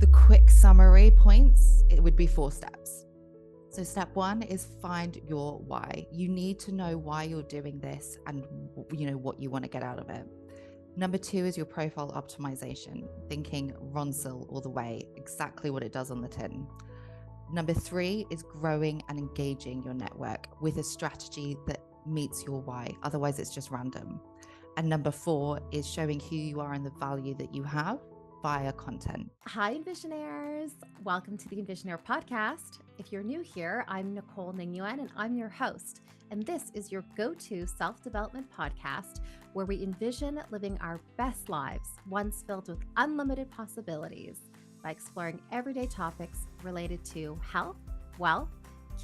the quick summary points, it would be 4 steps. So step 1 is find your why. You need to know why you're doing this and what you want to get out of it. Number 2 is your profile optimization, thinking Ronsil all the way, exactly what it does on the tin. Number 3 is growing and engaging your network with a strategy that meets your why. Otherwise, it's just random. And number 4 is showing who you are and the value that you have via content. Hi, EnvisionAirs. Welcome to the EnvisionAir Podcast. If you're new here, I'm Nicole Ningyuan and I'm your host. And this is your go-to self-development podcast where we envision living our best lives, ones filled with unlimited possibilities, by exploring everyday topics related to health, wealth,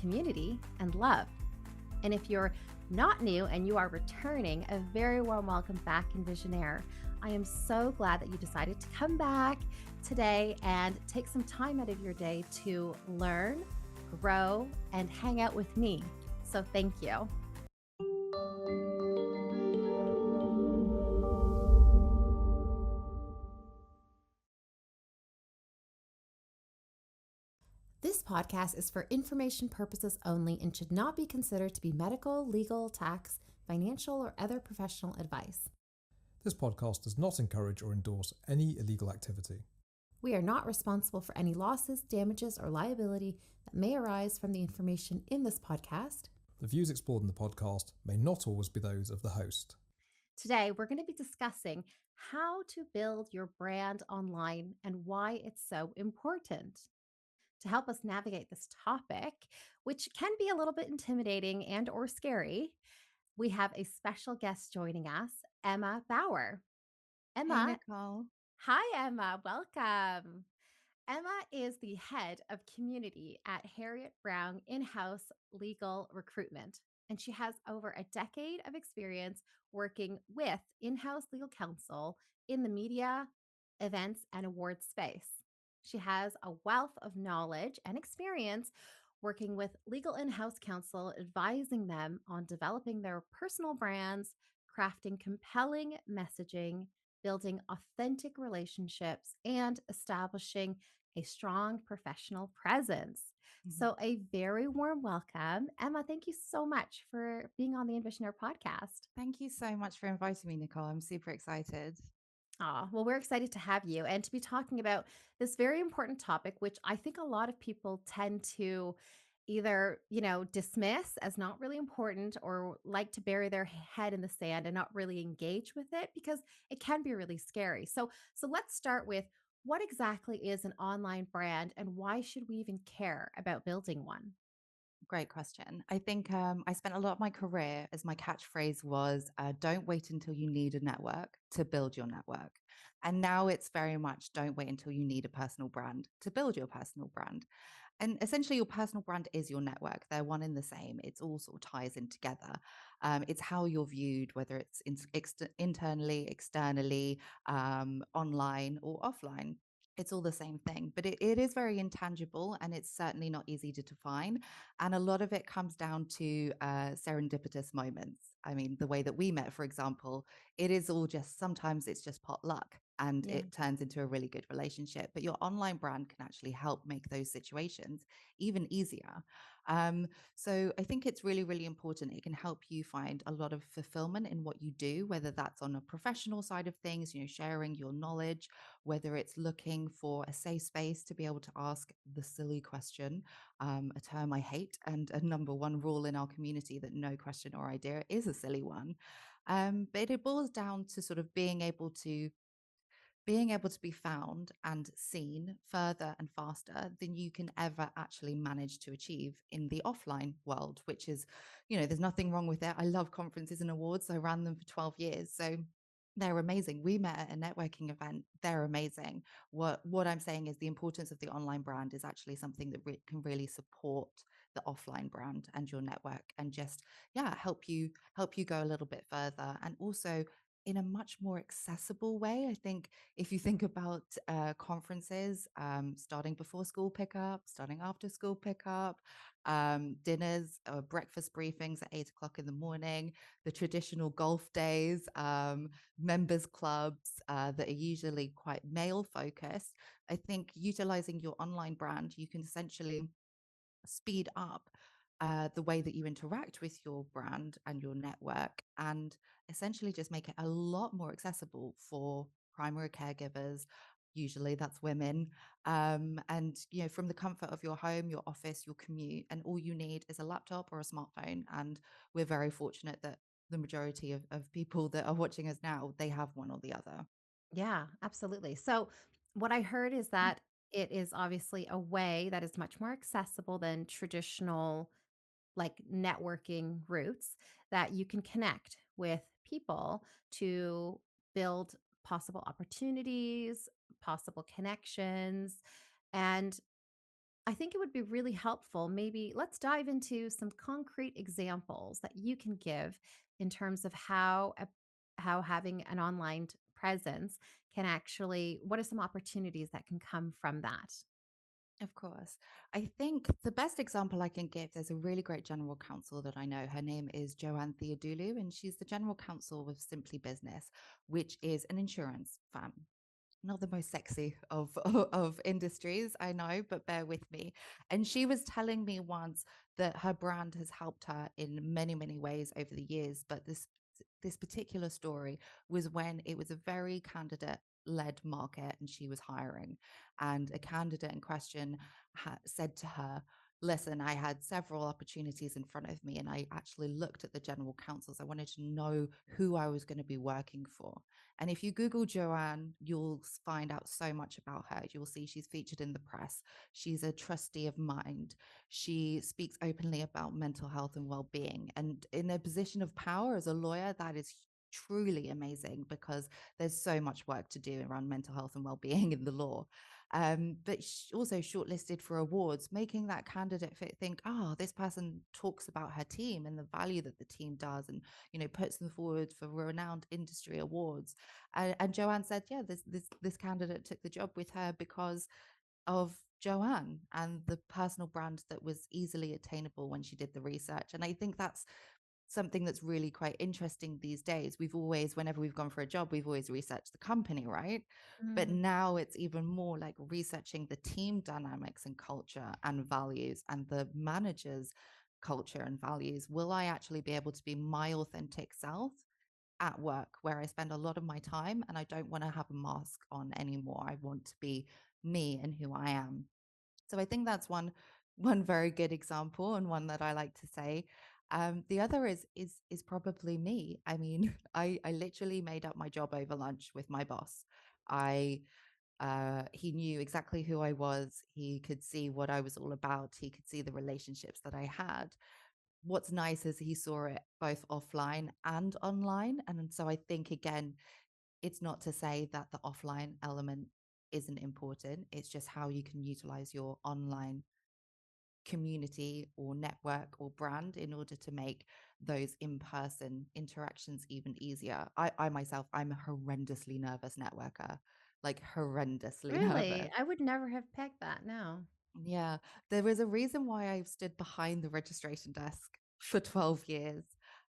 community, and love. And if you're not new and you are returning, a very warm welcome back, EnvisionAir. I am so glad that you decided to come back today and take some time out of your day to learn, grow, and hang out with me. So thank you. This podcast is for information purposes only and should not be considered to be medical, legal, tax, financial, or other professional advice. This podcast does not encourage or endorse any illegal activity. We are not responsible for any losses, damages, or liability that may arise from the information in this podcast. The views explored in the podcast may not always be those of the host. Today, we're going to be discussing how to build your brand online and why it's so important. To help us navigate this topic, which can be a little bit intimidating and or scary, we have a special guest joining us, Emma Bauer. Emma. Hey, Nicole. Hi, Emma. Welcome. Emma is the head of community at Heriot in-house legal recruitment, and she has over a decade of experience working with in-house legal counsel in the media, events, and awards space. She has a wealth of knowledge and experience working with legal in-house counsel, advising them on developing their personal brands, crafting compelling messaging, building authentic relationships, and establishing a strong professional presence. So a very warm welcome. Emma, thank you so much for being on the EnvisionAir podcast. Thank you so much for inviting me, Nicole. I'm super excited. Well, we're excited to have you and to be talking about this very important topic, which I think a lot of people tend to either, dismiss as not really important or like to bury their head in the sand and not really engage with it because it can be really scary. So let's start with what exactly is an online brand and why should we even care about building one? Great question. I think I spent a lot of my career as my catchphrase was don't wait until you need a network to build your network. And now it's very much don't wait until you need a personal brand to build your personal brand. And essentially, your personal brand is your network. They're one in the same. It's all sort of ties in together. It's how you're viewed, whether it's internally, externally, online, or offline. It's all the same thing, but it is very intangible and it's certainly not easy to define. And a lot of it comes down to serendipitous moments. I mean, the way that we met, for example, it is all just sometimes it's just pot luck and it turns into a really good relationship. But your online brand can actually help make those situations even easier. So I think it's really, really important. It can help you find a lot of fulfillment in what you do, whether that's on a professional side of things, sharing your knowledge, whether it's looking for a safe space to be able to ask the silly question, a term I hate, and a number one rule in our community that no question or idea is a silly one. But it boils down to sort of being able to be found and seen further and faster than you can ever actually manage to achieve in the offline world, which is, there's nothing wrong with it. I love conferences and awards. I ran them for 12 years. So they're amazing. We met at a networking event. They're amazing. What I'm saying is the importance of the online brand is actually something that can really support the offline brand and your network and just help you go a little bit further and also in a much more accessible way. I think if you think about conferences, starting before school pickup, starting after school pickup, dinners, breakfast briefings at 8 o'clock in the morning, the traditional golf days, members clubs that are usually quite male focused. I think utilizing your online brand, you can essentially speed up the way that you interact with your brand and your network, and essentially just make it a lot more accessible for primary caregivers. Usually that's women. And, from the comfort of your home, your office, your commute, and all you need is a laptop or a smartphone. And we're very fortunate that the majority of people that are watching us now, they have one or the other. Yeah, absolutely. So, what I heard is that it is obviously a way that is much more accessible than traditional like networking routes, that you can connect with people to build possible opportunities, possible connections. And I think it would be really helpful. Maybe let's dive into some concrete examples that you can give in terms of how having an online presence can actually, what are some opportunities that can come from that? Of course. I think the best example I can give, there's a really great general counsel that I know. Her name is Joanne Theodulu, and she's the general counsel with Simply Business, which is an insurance firm. Not the most sexy of industries, I know, but bear with me. And she was telling me once that her brand has helped her in many, many ways over the years. But this particular story was when it was a very candidate led market and she was hiring, and a candidate in question said to her, listen, I had several opportunities in front of me and I actually looked at the general counsels. I wanted to know who I was going to be working for. And if you Google Joanne, you'll find out so much about her. You'll see she's featured in the press. She's a trustee of mind. She speaks openly about mental health and well-being. And in a position of power as a lawyer, that is truly amazing because there's so much work to do around mental health and well-being in the law. But also shortlisted for awards, making that candidate think, oh, this person talks about her team and the value that the team does, and puts them forward for renowned industry awards. And Joanne said, yeah, this candidate took the job with her because of Joanne and the personal brand that was easily attainable when she did the research. And I think that's something that's really quite interesting these days. We've always, whenever we've gone for a job, we've always researched the company, right? But Mm, now it's even more like researching the team dynamics and culture and values and the manager's culture and values. Will I actually be able to be my authentic self at work where I spend a lot of my time, and I don't want to have a mask on anymore? I want to be me and who I am. So I think that's one very good example, and one that I like to say. The other is probably me. I mean, I literally made up my job over lunch with my boss. I He knew exactly who I was. He could see what I was all about. He could see the relationships that I had. What's nice is he saw it both offline and online. And so I think, again, it's not to say that the offline element isn't important. It's just how you can utilize your online community or network or brand in order to make those in-person interactions even easier. I myself, I'm a horrendously nervous networker, like horrendously really? nervous. I would never have pegged that. No. Yeah, there is a reason why I've stood behind the registration desk for 12 years.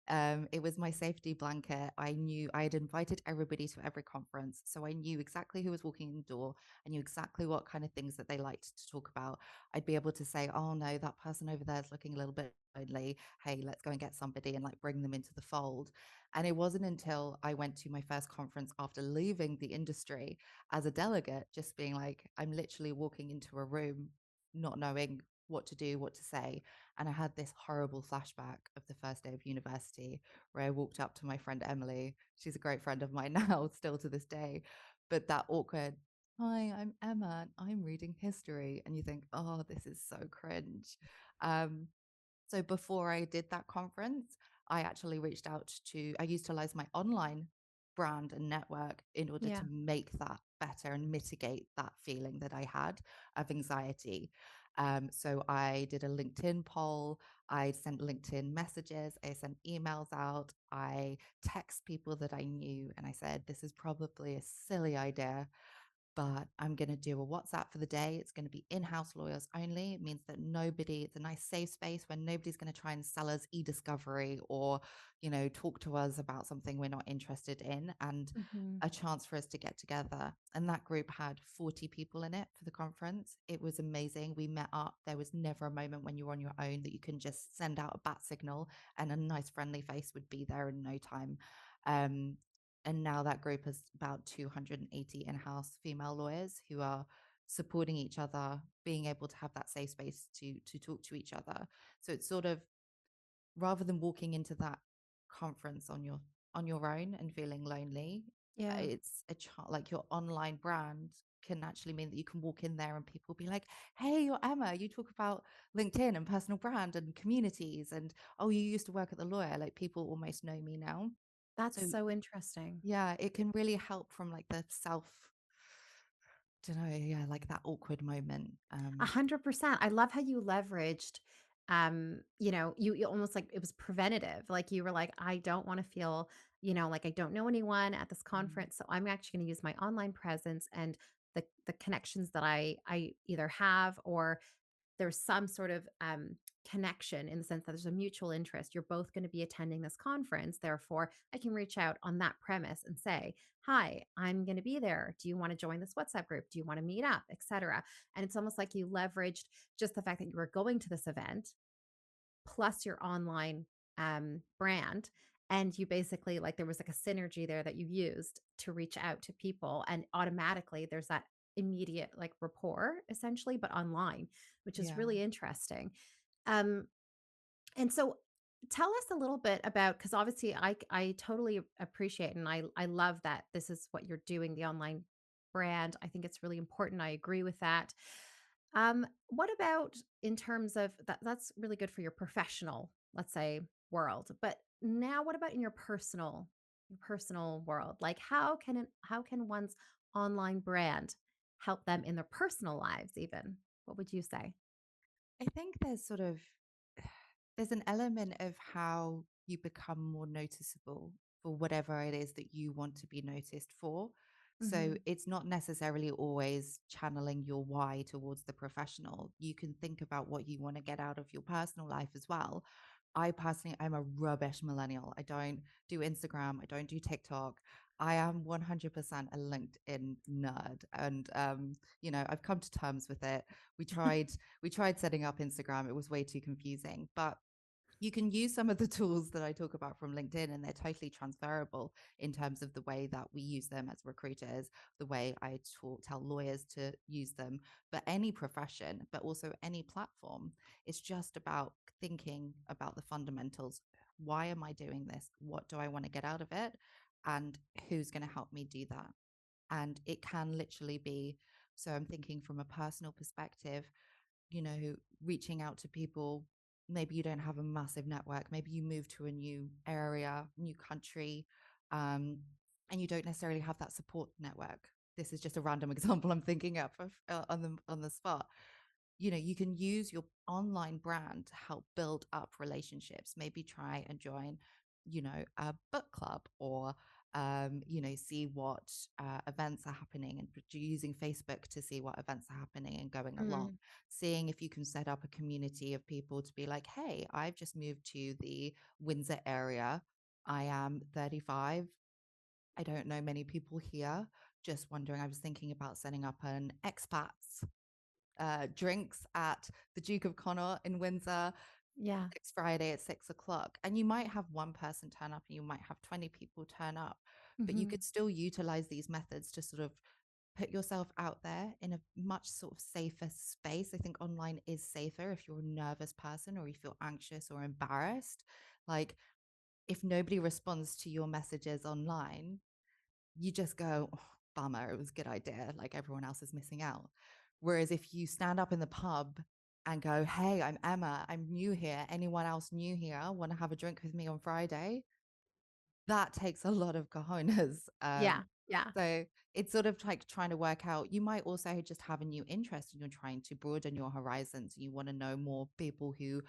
It was my safety blanket. I knew I had invited everybody to every conference, so I knew exactly who was walking in the door. I knew exactly what kind of things that they liked to talk about. I'd be able to say, "Oh no, that person over there is looking a little bit lonely. Hey, let's go and get somebody," and like bring them into the fold. And it wasn't until I went to my first conference after leaving the industry as a delegate, just being like, I'm literally walking into a room not knowing what to do, what to say. And I had this horrible flashback of the first day of university where I walked up to my friend Emily. She's a great friend of mine now, still to this day. But that awkward, hi, I'm Emma, and I'm reading history. And you think, oh, this is so cringe. Um, so before I did that conference, I actually reached out I utilized my online brand and network in order Yeah. to make that better and mitigate that feeling that I had of anxiety. So I did a LinkedIn poll. I sent LinkedIn messages. I sent emails out. I text people that I knew, and I said, this is probably a silly idea, but I'm going to do a WhatsApp for the day. It's going to be in-house lawyers only. It means that it's a nice safe space where nobody's going to try and sell us e-discovery or, talk to us about something we're not interested in, and Hmm. a chance for us to get together. And that group had 40 people in it for the conference. It was amazing. We met up. There was never a moment when you're on your own that you can just send out a bat signal and a nice friendly face would be there in no time. Um, and now that group is about 280 in-house female lawyers who are supporting each other, being able to have that safe space to talk to each other. So it's sort of, rather than walking into that conference on your own and feeling lonely, Yeah. it's like your online brand can actually mean that you can walk in there and people be like, hey, you're Emma, you talk about LinkedIn and personal brand and communities, and oh, you used to work at the lawyer, like people almost know me now. That's So so interesting. yeah, it can really help from like the self, don't know, yeah, like that awkward moment. 100%. I love how you leveraged, you almost like it was preventative. Like you were like, I don't want to feel, like I don't know anyone at this Mm, conference. So I'm actually going to use my online presence and the connections that I either have, or there's some sort of connection in the sense that there's a mutual interest. You're both going to be attending this conference. Therefore, I can reach out on that premise and say, hi, I'm going to be there. Do you want to join this WhatsApp group? Do you want to meet up, etc.? And it's almost like you leveraged just the fact that you were going to this event plus your online brand. And you basically, like, there was like a synergy there that you used to reach out to people. And automatically, there's that immediate like rapport essentially, but online, which is yeah. really interesting. Um, and so tell us a little bit about, because obviously I totally appreciate and I love that this is what you're doing, the online brand. I think it's really important. I agree with that. What about in terms of that? That's really good for your professional, let's say, world. But now, what about in your personal world? Like, how can one's online brand help them in their personal lives? Even, what would you say? I think there's an element of how you become more noticeable for whatever it is that you want to be noticed for. So Hmm. it's not necessarily always channeling your why towards the professional. You can think about what you want to get out of your personal life as well. I personally, I'm a rubbish millennial. I don't do Instagram. I don't do TikTok. I am 100% a LinkedIn nerd. And, I've come to terms with it. We tried, we tried setting up Instagram. It was way too confusing, but you can use some of the tools that I talk about from LinkedIn, and they're totally transferable in terms of the way that we use them as recruiters, the way I tell lawyers to use them for any profession, but also any platform. It's just about thinking about the fundamentals. Why am I doing this? What do I want to get out of it? And who's going to help me do that? And it can literally be, so I'm thinking from a personal perspective, reaching out to people. Maybe you don't have a massive network. Maybe you move to a new area, new country, um, and you don't necessarily have that support network. This is just a random example I'm thinking of on the spot. You can use your online brand to help build up relationships. Maybe try and join, a book club, or see what events are happening, and using Facebook to see what events are happening and going along, Mm, seeing if you can set up a community of people to be like, hey, I've just moved to the Windsor area. I am 35. I don't know many people here. Just wondering, I was thinking about setting up an expats drinks at the Duke of Connaught in Windsor yeah. next Friday at 6 o'clock. And you might have one person turn up and you might have 20 people turn up, but you Hmm. could still utilize these methods to sort of put yourself out there in a much sort of safer space. I think online is safer if you're a nervous person or you feel anxious or embarrassed. Like, if nobody responds to your messages online, you just go, oh, bummer, it was a good idea. Like, everyone else is missing out. Whereas if you stand up in the pub and go, hey, I'm Emma, I'm new here. Anyone else new here want to have a drink with me on Friday? that takes a lot of cojones. Yeah. Yeah. So it's sort of like trying to work out. You might also just have a new interest and you're trying to broaden your horizons. You want to know more people who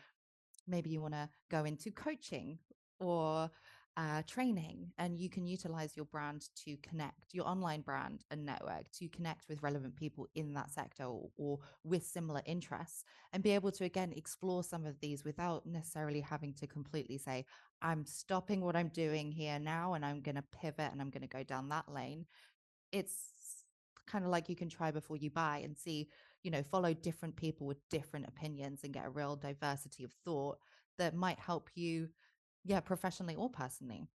maybe you want to go into coaching or training, and you can utilize your brand to connect your online brand and network to connect with relevant people in that sector or with similar interests, and be able to again explore some of these without necessarily having to completely say, I'm stopping what I'm doing here now and I'm going to pivot and I'm going to go down that lane. It's kind of like you can try before you buy and see, follow different people with different opinions and get a real diversity of thought that might help you, yeah, professionally or personally.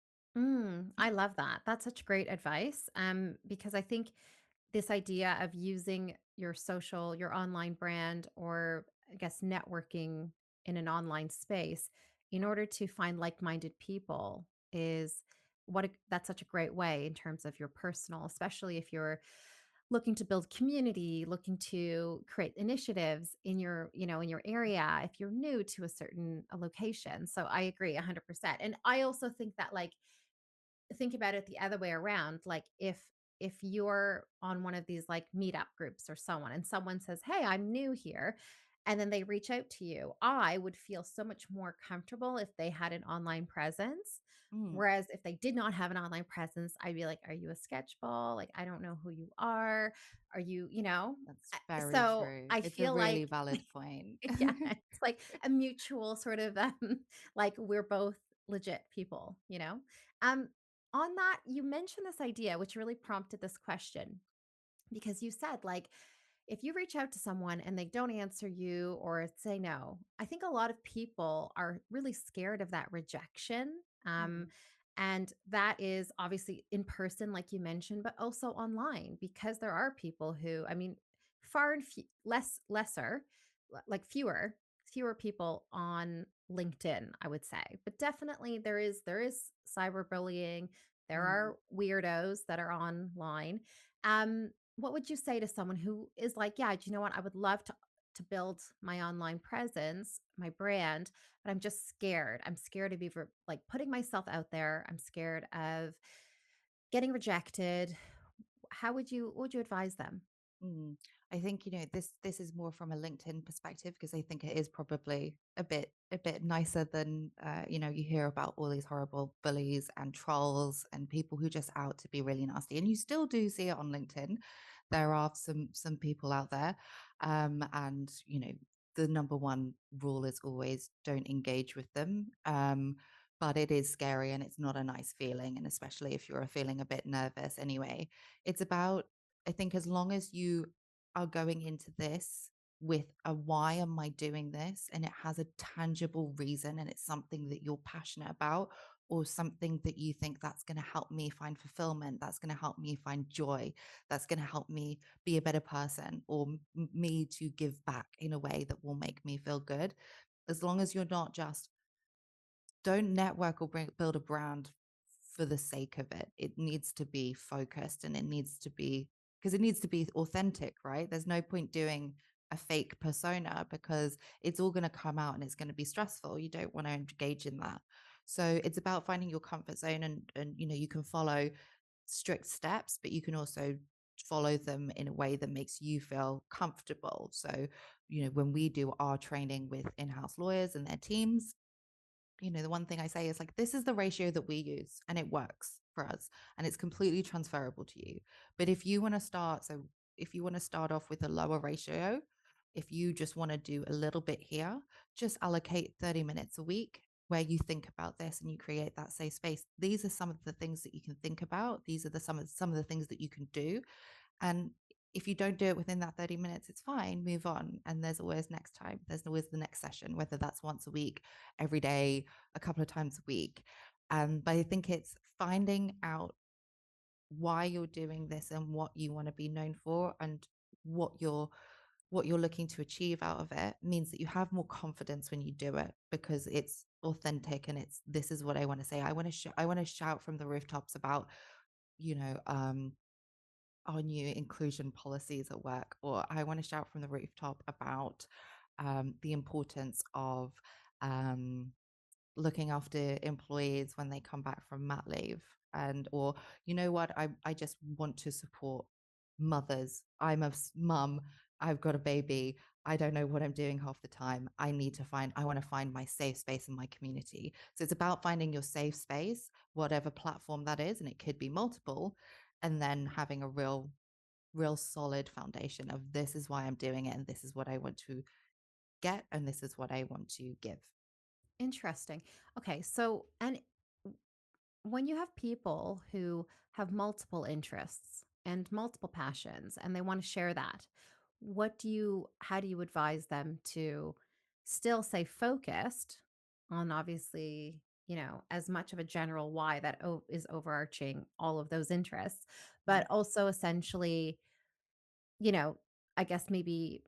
I love that. That's such great advice. Because I think this idea of using your social, your online brand, or I guess networking in an online space in order to find like-minded people is that's such a great way in terms of your personal, especially if you're looking to build community, looking to create initiatives in your, in your area, if you're new to a certain location. So I agree 100%. And I also think that like think about it the other way around. Like if you're on one of these like meetup groups or someone and someone says, "Hey, I'm new here," and then they reach out to you, I would feel so much more comfortable if they had an online presence. Mm, Whereas if they did not have an online presence, I'd be like, "Are you a sketchball? Like, I don't know who you are. Are you, you know?" that's very So true. I It's a feel really like valid point. yeah, it's like a mutual sort of like we're both legit people, you know? Um on that, you mentioned this idea which really prompted this question because you said like if you reach out to someone and they don't answer you or say no, I think a lot of people are really scared of that rejection. Mm, And that is obviously in person, like you mentioned, but also online because there are people who, I mean, far and lesser, like fewer people on LinkedIn, I would say. But definitely there is cyberbullying. There mm. are weirdos that are online. What would you say to someone who is like, yeah, do you know what? I would love to build my online presence, my brand, but I'm just scared. I'm scared of either like putting myself out there. I'm scared of getting rejected. What would you advise them? Mm. I think this is more from a LinkedIn perspective because I think it is probably a bit nicer than you hear about all these horrible bullies and trolls and people who just out to be really nasty, and you still do see it on LinkedIn. There are some people out there, and the number one rule is always don't engage with them. But it is scary and it's not a nice feeling, and especially if you're feeling a bit nervous anyway. It's about, I think, as long as you are going into this with a why am I doing this, and it has a tangible reason and it's something that you're passionate about, or something that you think that's going to help me find fulfillment, that's going to help me find joy, that's going to help me be a better person, or me to give back in a way that will make me feel good. As long as you're not just, don't network or build a brand for the sake of it. It needs to be focused and it needs to be, because it needs to be authentic, right? There's no point doing a fake persona because it's all going to come out and it's going to be stressful. You don't want to engage in that. So it's about finding your comfort zone, and you can follow strict steps, but you can also follow them in a way that makes you feel comfortable. So, when we do our training with in-house lawyers and their teams, the one thing I say is like, this is the ratio that we use and it works for us and it's completely transferable to you. But if you want to start off with a lower ratio, if you just want to do a little bit here, just allocate 30 minutes a week where you think about this and you create that safe space. These are some of the things that you can think about. These are some of the things that you can do. And if you don't do it within that 30 minutes, it's fine, move on. And there's always next time. There's always the next session, whether that's once a week, every day, a couple of times a week. But I think it's finding out why you're doing this and what you want to be known for, and what you're looking to achieve out of it means that you have more confidence when you do it because it's authentic and it's, this is what I want to say. I want to shout from the rooftops about, you know, our new inclusion policies at work, or I want to shout from the rooftop about the importance of um, looking after employees when they come back from mat leave, and or you know what, I just want to support mothers. I'm a mum, I've got a baby, I don't know what I'm doing half the time. I want to find my safe space in my community. So it's about finding your safe space, whatever platform that is, and it could be multiple, and then having a real solid foundation of this is why I'm doing it, and this is what I want to get, and this is what I want to give. Interesting. Okay, so and when you have people who have multiple interests and multiple passions and they want to share that, how do you advise them to still stay focused on obviously, as much of a general why that is overarching all of those interests, Mm. but also essentially, you know, I guess maybe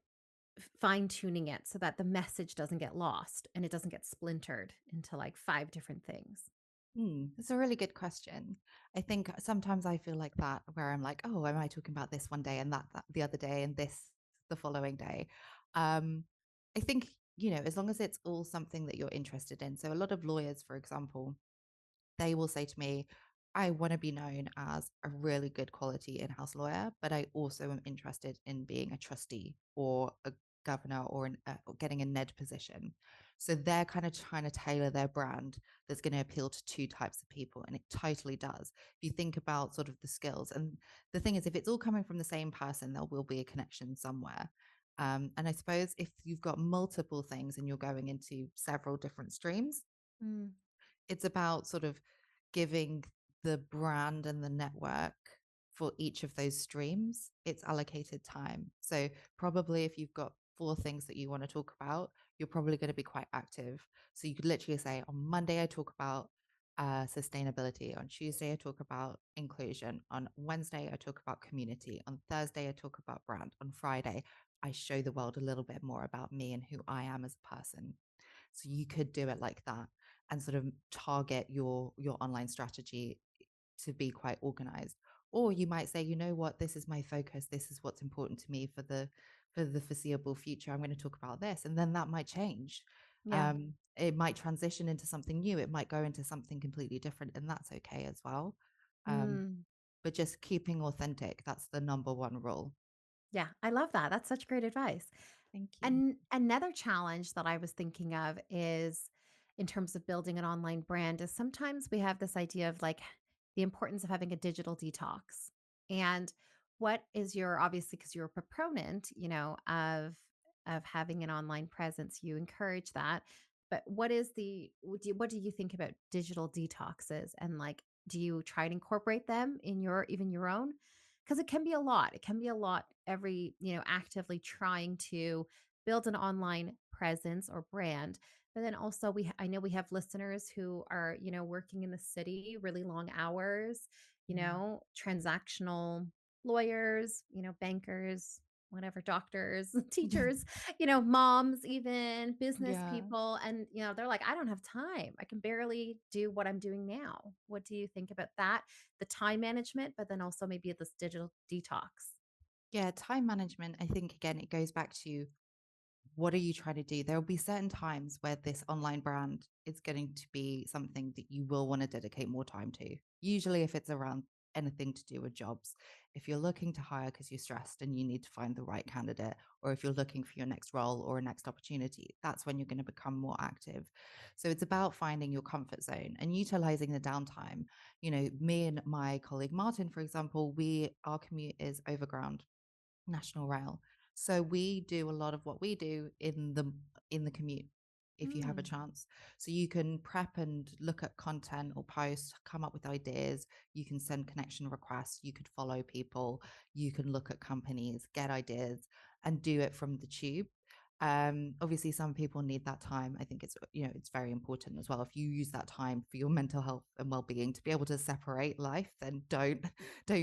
fine tuning it so that the message doesn't get lost and it doesn't get splintered into like five different things. That's a really good question. I think sometimes I feel like that, where I'm like, oh, am I talking about this one day and that the other day and this the following day? Um, I think, as long as it's all something that you're interested in. So a lot of lawyers, for example, they will say to me, I want to be known as a really good quality in-house lawyer, but I also am interested in being a trustee or a governor or getting a NED position. So they're kind of trying to tailor their brand that's going to appeal to two types of people. And it totally does. If you think about sort of the skills, and the thing is, if it's all coming from the same person, there will be a connection somewhere. And I suppose if you've got multiple things and you're going into several different streams, Mm, it's about sort of giving the brand and the network for each of those streams it's allocated time. So probably if you've got four things that you want to talk about, you're probably going to be quite active. So you could literally say, on Monday I talk about sustainability, on Tuesday I talk about inclusion, on Wednesday I talk about community, on Thursday I talk about brand, on Friday I show the world a little bit more about me and who I am as a person. So you could do it like that and sort of target your online strategy to be quite organized. Or you might say, you know what, this is my focus. This is what's important to me for the foreseeable future. I'm going to talk about this, and then that might change. yeah. It might transition into something new. It might go into something completely different, and that's okay as well. Um, Mm. but just keeping authentic, that's the number one rule. Yeah, I love that. That's such great advice. Thank you. And another challenge that I was thinking of is in terms of building an online brand is sometimes we have this idea of like the importance of having a digital detox. And what is your obviously because you're a proponent, of having an online presence, you encourage that. But what do you think about digital detoxes and like do you try to incorporate them in your even your own? Because it can be a lot. It can be a lot every, actively trying to build an online presence or brand. But then also I know we have listeners who are, working in the city, really long hours, Mm. transactional lawyers, bankers, whatever, doctors, teachers, moms, even business Yeah. people. And, they're like, I don't have time. I can barely do what I'm doing now. What do you think about that? The time management, but then also maybe this digital detox. Yeah, time management, I think again, it goes back to what are you trying to do? There will be certain times where this online brand is going to be something that you will want to dedicate more time to. Usually, if it's around anything to do with jobs, if you're looking to hire because you're stressed and you need to find the right candidate, or if you're looking for your next role or a next opportunity, that's when you're going to become more active. So it's about finding your comfort zone and utilizing the downtime. Me and my colleague Martin, for example, our commute is overground National Rail. So we do a lot of what we do in the commute if you have a Mm, chance. So you can prep and look at content or posts, come up with ideas, you can send connection requests, you could follow people, you can look at companies, get ideas and do it from the tube. Obviously some people need that time. I think it's very important as well. If you use that time for your mental health and well-being to be able to separate life, then don't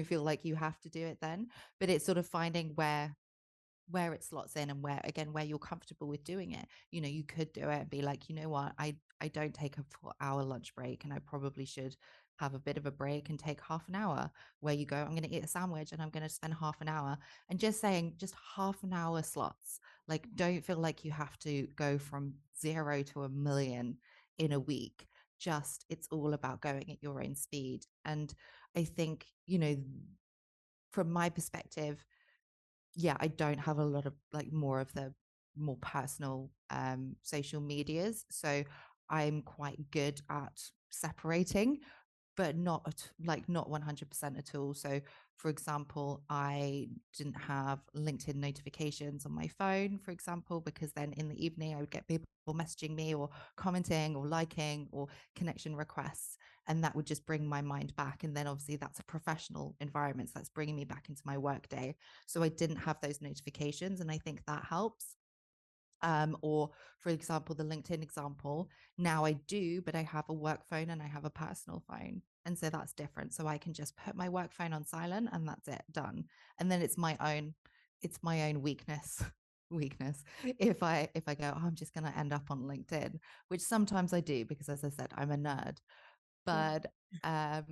feel like you have to do it then. But it's sort of finding where it slots in and where you're comfortable with doing it. You could do it and be like, you know what, I don't take a 4-hour lunch break, and I probably should have a bit of a break and take half an hour where you go, I'm going to eat a sandwich and I'm going to spend half an hour, and just saying just half an hour slots. Like, don't feel like you have to go from 0 to 1 million in a week. Just it's all about going at your own speed. And I think, from my perspective, yeah, I don't have a lot of like more of the more personal social medias. So I'm quite good at separating, but not 100% at all. So for example, I didn't have LinkedIn notifications on my phone, for example, because then in the evening I would get people messaging me or commenting or liking or connection requests, and that would just bring my mind back. And then obviously that's a professional environment, so that's bringing me back into my work day. So I didn't have those notifications, and I think that helps. Or for example, the LinkedIn example, now I do, but I have a work phone and I have a personal phone. And so that's different. So I can just put my work phone on silent and that's it, done. And then it's my own weakness. If I go, oh, I'm just going to end up on LinkedIn, which sometimes I do because, as I said, I'm a nerd. Yeah. But I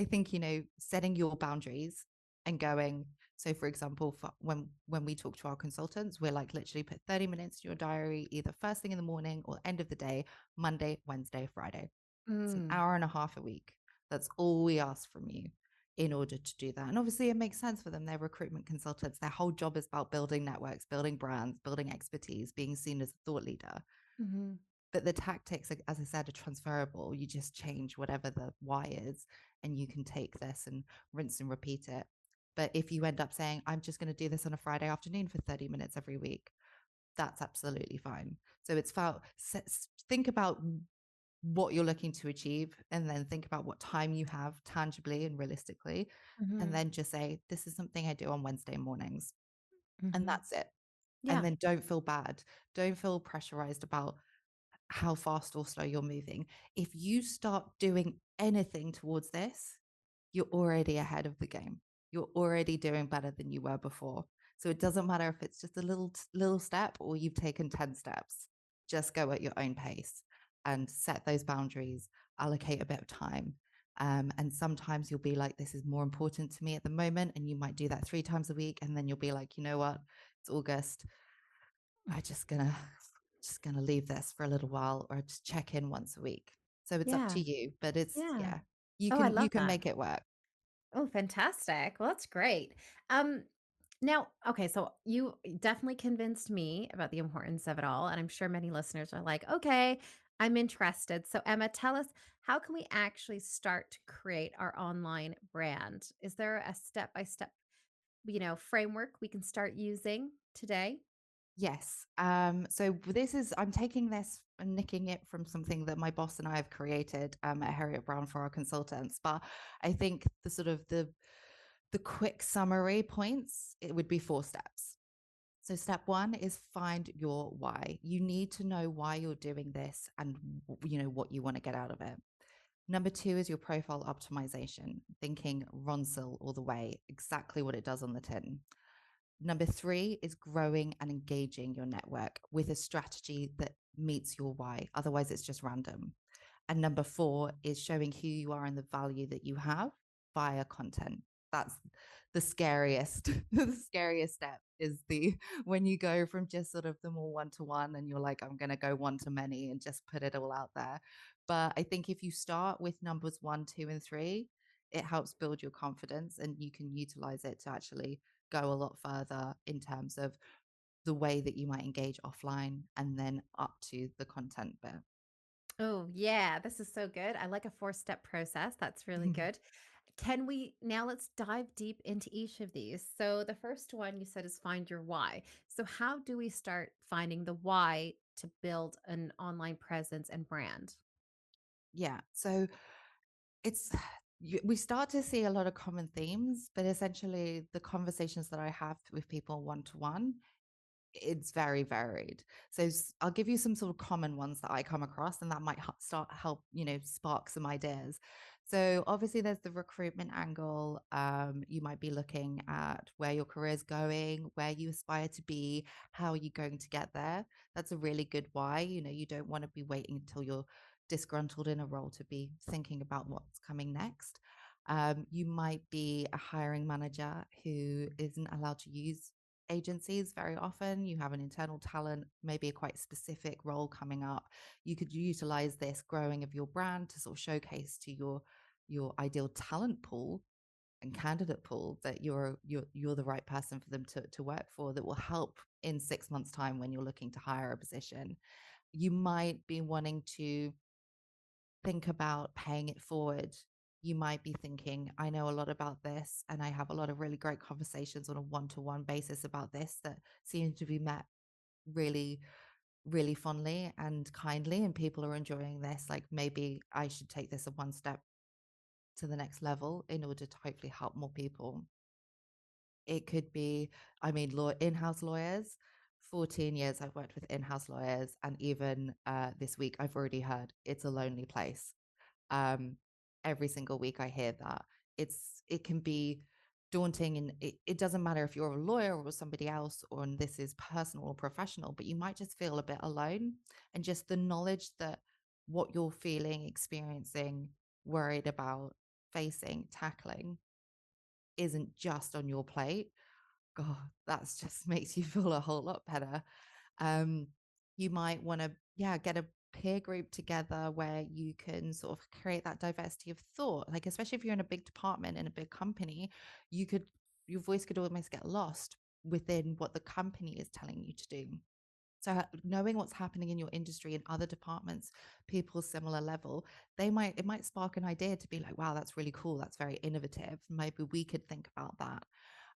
think, setting your boundaries and going, so for example, when we talk to our consultants, we're like, literally put 30 minutes in your diary, either first thing in the morning or end of the day, Monday, Wednesday, Friday. It's an Mm. hour and a half a week. That's all we ask from you in order to do that. And obviously it makes sense for them. They're recruitment consultants. Their whole job is about building networks, building brands, building expertise, being seen as a thought leader. Mm-hmm. But the tactics, as I said, are transferable. You just change whatever the why is, and you can take this and rinse and repeat it. But if you end up saying, I'm just going to do this on a Friday afternoon for 30 minutes every week, that's absolutely fine. So it's about, think about what you're looking to achieve, and then think about what time you have tangibly and realistically. And Mm-hmm. then just say, this is something I do on Wednesday mornings. And Mm-hmm. that's it. And Yeah. then don't feel bad. Don't feel pressurized about how fast or slow you're moving. If you start doing anything towards this, you're already ahead of the game. You're already doing better than you were before. So it doesn't matter if it's just a little step or you've taken 10 steps. Just go at your own pace and set those boundaries, allocate a bit of time. And sometimes you'll be like, this is more important to me at the moment. And you might do that 3 times a week. And then you'll be like, you know what? It's August. I'm just gonna leave this for a little while or just check in once a week. So it's up Yeah. to you, but it's Yeah. yeah, you Oh, I can love you can that. make it work. Oh, fantastic. Well, that's great. Um, Now, okay, so you definitely convinced me about the importance of it all. And I'm sure many listeners are like, okay, I'm interested. So, Emma, tell us, how can we actually start to create our online brand? Is there a step by step, framework we can start using today? Yes. So I'm taking this and nicking it from something that my boss and I have created at Heriot Brown for our consultants. But I think the quick summary points, it would be 4 steps. So step one is find your why. You need to know why you're doing this and what you want to get out of it. Number two is your profile optimization, thinking Ronsil all the way, exactly what it does on the tin. Number three is growing and engaging your network with a strategy that meets your why. Otherwise, it's just random. And number four is showing who you are and the value that you have via content. That's the scariest. The scariest step is the when you go from just sort of the more one to one and you're like, I'm going to go one to many and just put it all out there. But I think if you start with numbers 1, 2, and 3, it helps build your confidence and you can utilize it to actually go a lot further in terms of the way that you might engage offline and then up to the content bit. Oh, yeah, this is so good. I like a four-step process. That's really good. Can we now let's dive deep into each of these. So the first one you said is find your why. So how do we start finding the why to build an online presence and brand? Yeah. So it's we start to see a lot of common themes, but essentially the conversations that I have with people one to one, it's very varied. So I'll give you some sort of common ones that I come across, and that might help spark some ideas. So obviously, there's the recruitment angle. You might be looking at where your career is going, where you aspire to be, how are you going to get there. That's a really good why. You don't want to be waiting until you're disgruntled in a role to be thinking about what's coming next. You might be a hiring manager who isn't allowed to use agencies very often. You have an internal talent, maybe a quite specific role coming up. You could utilize this growing of your brand to sort of showcase to your ideal talent pool and candidate pool that you're the right person for them to work for, that will help in 6 months' time when you're looking to hire a position. You might be wanting to think about paying it forward. You might be thinking, I know a lot about this, and I have a lot of really great conversations on a one-to-one basis about this that seem to be met really, really fondly and kindly, and people are enjoying this. Like, maybe I should take this one step to the next level in order to hopefully help more people. It could be, I mean, in-house lawyers. 14 years I've worked with in-house lawyers, and even this week I've already heard it's a lonely place. um, every single week I hear that. It can be daunting, and it doesn't matter if you're a lawyer or somebody else, or and this is personal or professional, but you might just feel a bit alone. And just the knowledge that what you're feeling, experiencing, worried about, facing, tackling isn't just on your plate. God, that's just makes you feel a whole lot better. um, you might want to, yeah, get a peer group together where you can sort of create that diversity of thought. Like, especially if you're in a big department in a big company, your voice could almost get lost within what the company is telling you to do. So knowing what's happening in your industry and other departments, people similar level, it might spark an idea to be like, wow, that's really cool. That's very innovative. Maybe we could think about that.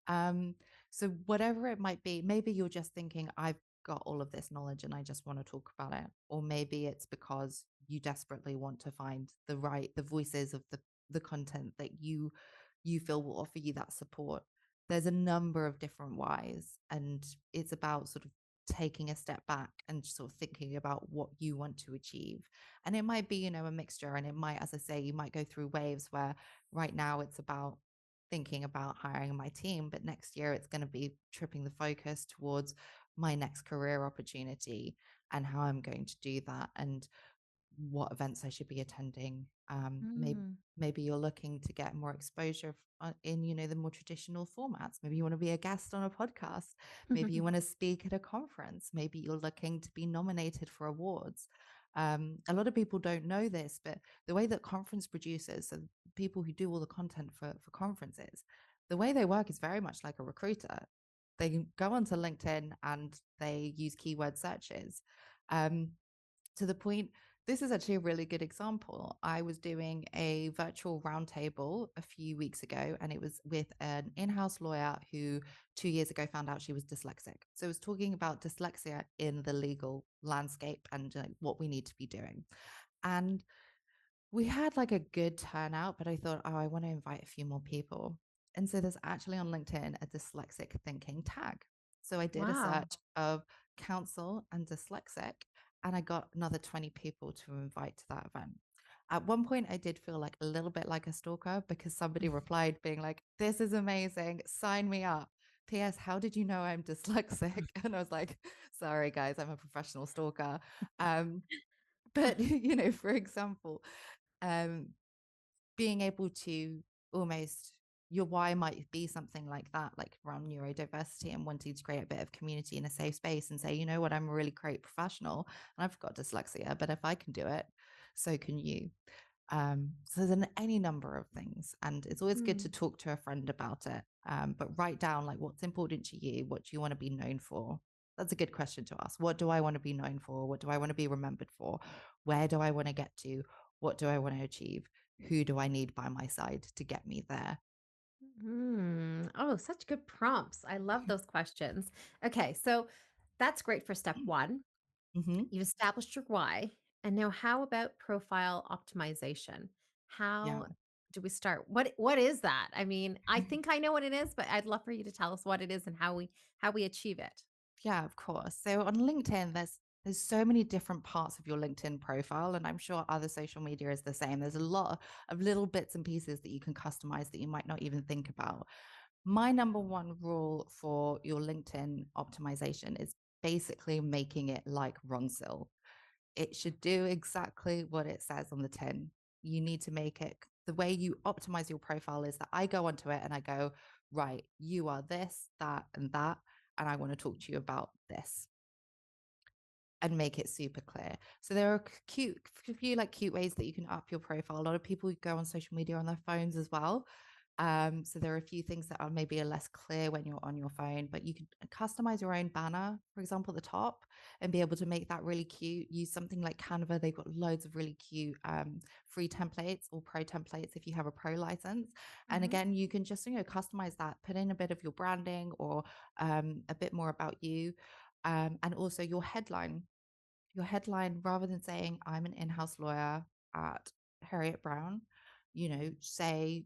Um, so whatever it might be, maybe you're just thinking, I've got all of this knowledge and I just want to talk about it. Or maybe it's because you desperately want to find the voices of the content that you feel will offer you that support. There's a number of different whys, and it's about sort of taking a step back and sort of thinking about what you want to achieve. And it might be, a mixture, and it might, as I say, you might go through waves where right now it's about thinking about hiring my team, but next year it's going to be tripping the focus towards my next career opportunity and how I'm going to do that, and what events I should be attending. Mm. Maybe you're looking to get more exposure in, the more traditional formats. Maybe you want to be a guest on a podcast. Maybe you want to speak at a conference. Maybe you're looking to be nominated for awards. A lot of people don't know this, but the way that conference producers, so people who do all the content for conferences, the way they work is very much like a recruiter. They go onto LinkedIn and they use keyword searches. To the point, this is actually a really good example. I was doing a virtual roundtable a few weeks ago, and it was with an in-house lawyer who 2 years ago found out she was dyslexic. So it was talking about dyslexia in the legal landscape and what we need to be doing. And we had like a good turnout, but I thought, oh, I want to invite a few more people. And so there's actually on LinkedIn a dyslexic thinking tag. So I did a Wow. search of counsel and dyslexic, and I got another 20 people to invite to that event. At one point, I did feel like a little bit like a stalker, because somebody replied being like, this is amazing, sign me up. P.S. How did you know I'm dyslexic? And I was like, sorry, guys, I'm a professional stalker. But, for example, um, being able to almost, your why might be something like that, like around neurodiversity and wanting to create a bit of community in a safe space and say, you know what, I'm a really great professional and I've got dyslexia, but if I can do it, so can you. So there's any number of things, and it's always good to Mm. talk to a friend about it. But write down like what's important to you, what do you want to be known for. That's a good question to ask. What do I want to be known for? What do I want to be remembered for? Where do I want to get to? What do I want to achieve? Who do I need by my side to get me there? Oh, such good prompts. I love those questions. Okay, so that's great for step one. Mm-hmm. You've established your why. And now how about profile optimization? Yeah. How do we start? What is that? I mean, I think I know what it is, but I'd love for you to tell us what it is and how we achieve it. Yeah, of course. So on LinkedIn, there's so many different parts of your LinkedIn profile, and I'm sure other social media is the same. There's a lot of little bits and pieces that you can customize that you might not even think about. My number one rule for your LinkedIn optimization is basically making it like Ronsil. It should do exactly what it says on the tin. You need to make it, the way you optimize your profile is that I go onto it and I go, right, you are this, that, and that. and I want to talk to you about this, and make it super clear. So there are a few like cute ways that you can up your profile. A lot of people go on social media on their phones as well. So there are a few things that are maybe less clear when you're on your phone, but you can customize your own banner, for example, at the top, and be able to make that really cute. Use something like Canva. They've got loads of really cute free templates or pro templates if you have a pro license. And Mm-hmm. again, you can just customize that, put in a bit of your branding or a bit more about you, and also your headline. Your headline, rather than saying I'm an in-house lawyer at Heriot Brown, say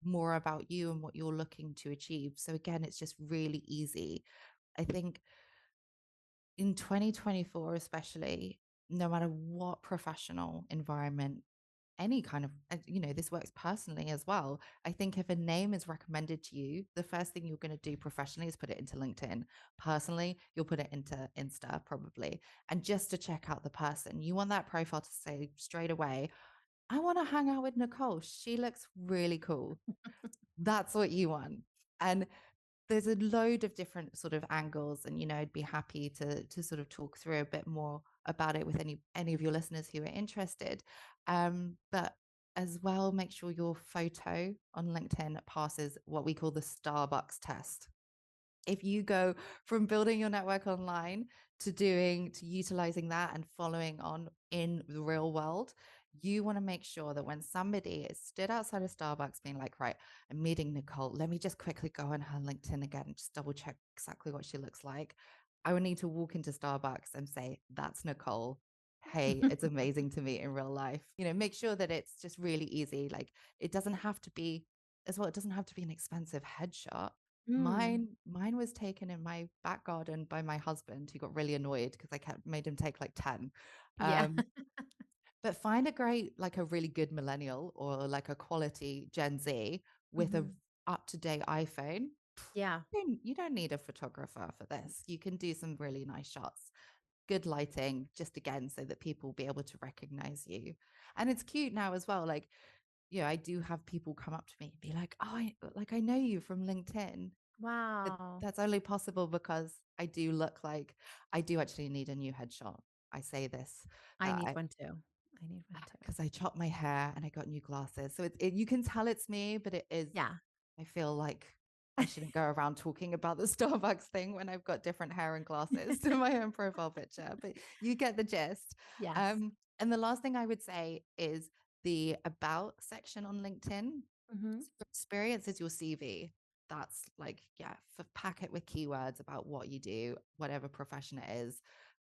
more about you and what you're looking to achieve. So again, it's just really easy. I think in 2024, especially, no matter what professional environment, any kind of, this works personally as well. I think if a name is recommended to you, the first thing you're going to do professionally is put it into LinkedIn. Personally, you'll put it into Insta probably. And just to check out the person, you want that profile to say straight away, I want to hang out with Nicole. She looks really cool. That's what you want. And there's a load of different sort of angles, and I'd be happy to sort of talk through a bit more about it with any of your listeners who are interested. But as well, make sure your photo on LinkedIn passes what we call the Starbucks test. If you go from building your network online to utilizing that and following on in the real world, you want to make sure that when somebody is stood outside of Starbucks being like, right, I'm meeting Nicole, let me just quickly go on her LinkedIn again, just double check exactly what she looks like. I would need to walk into Starbucks and say, that's Nicole. Hey, it's amazing to meet in real life. Make sure that it's just really easy. Like, it doesn't have to be, as well, it doesn't have to be an expensive headshot. Mm. Mine was taken in my back garden by my husband, who got really annoyed because I kept made him take like 10. Yeah. Um, but find like a really good millennial or like a quality Gen Z with a Mm-hmm. up-to-date iPhone. Yeah. You don't need a photographer for this. You can do some really nice shots, good lighting, just again, so that people will be able to recognize you. And it's cute now as well. Like, I do have people come up to me and be like, oh, I know you from LinkedIn. But Wow. that's only possible because I do actually need a new headshot. I say this, I that need I, one too. I need one too. because I chopped my hair and I got new glasses. So you can tell it's me, but it is, Yeah. I feel like I shouldn't go around talking about the Starbucks thing when I've got different hair and glasses to my own profile picture, but you get the gist. Yes. And the last thing I would say is the about section on LinkedIn. Mm-hmm. Experience is your CV. That's like, yeah, pack it with keywords about what you do, whatever profession it is.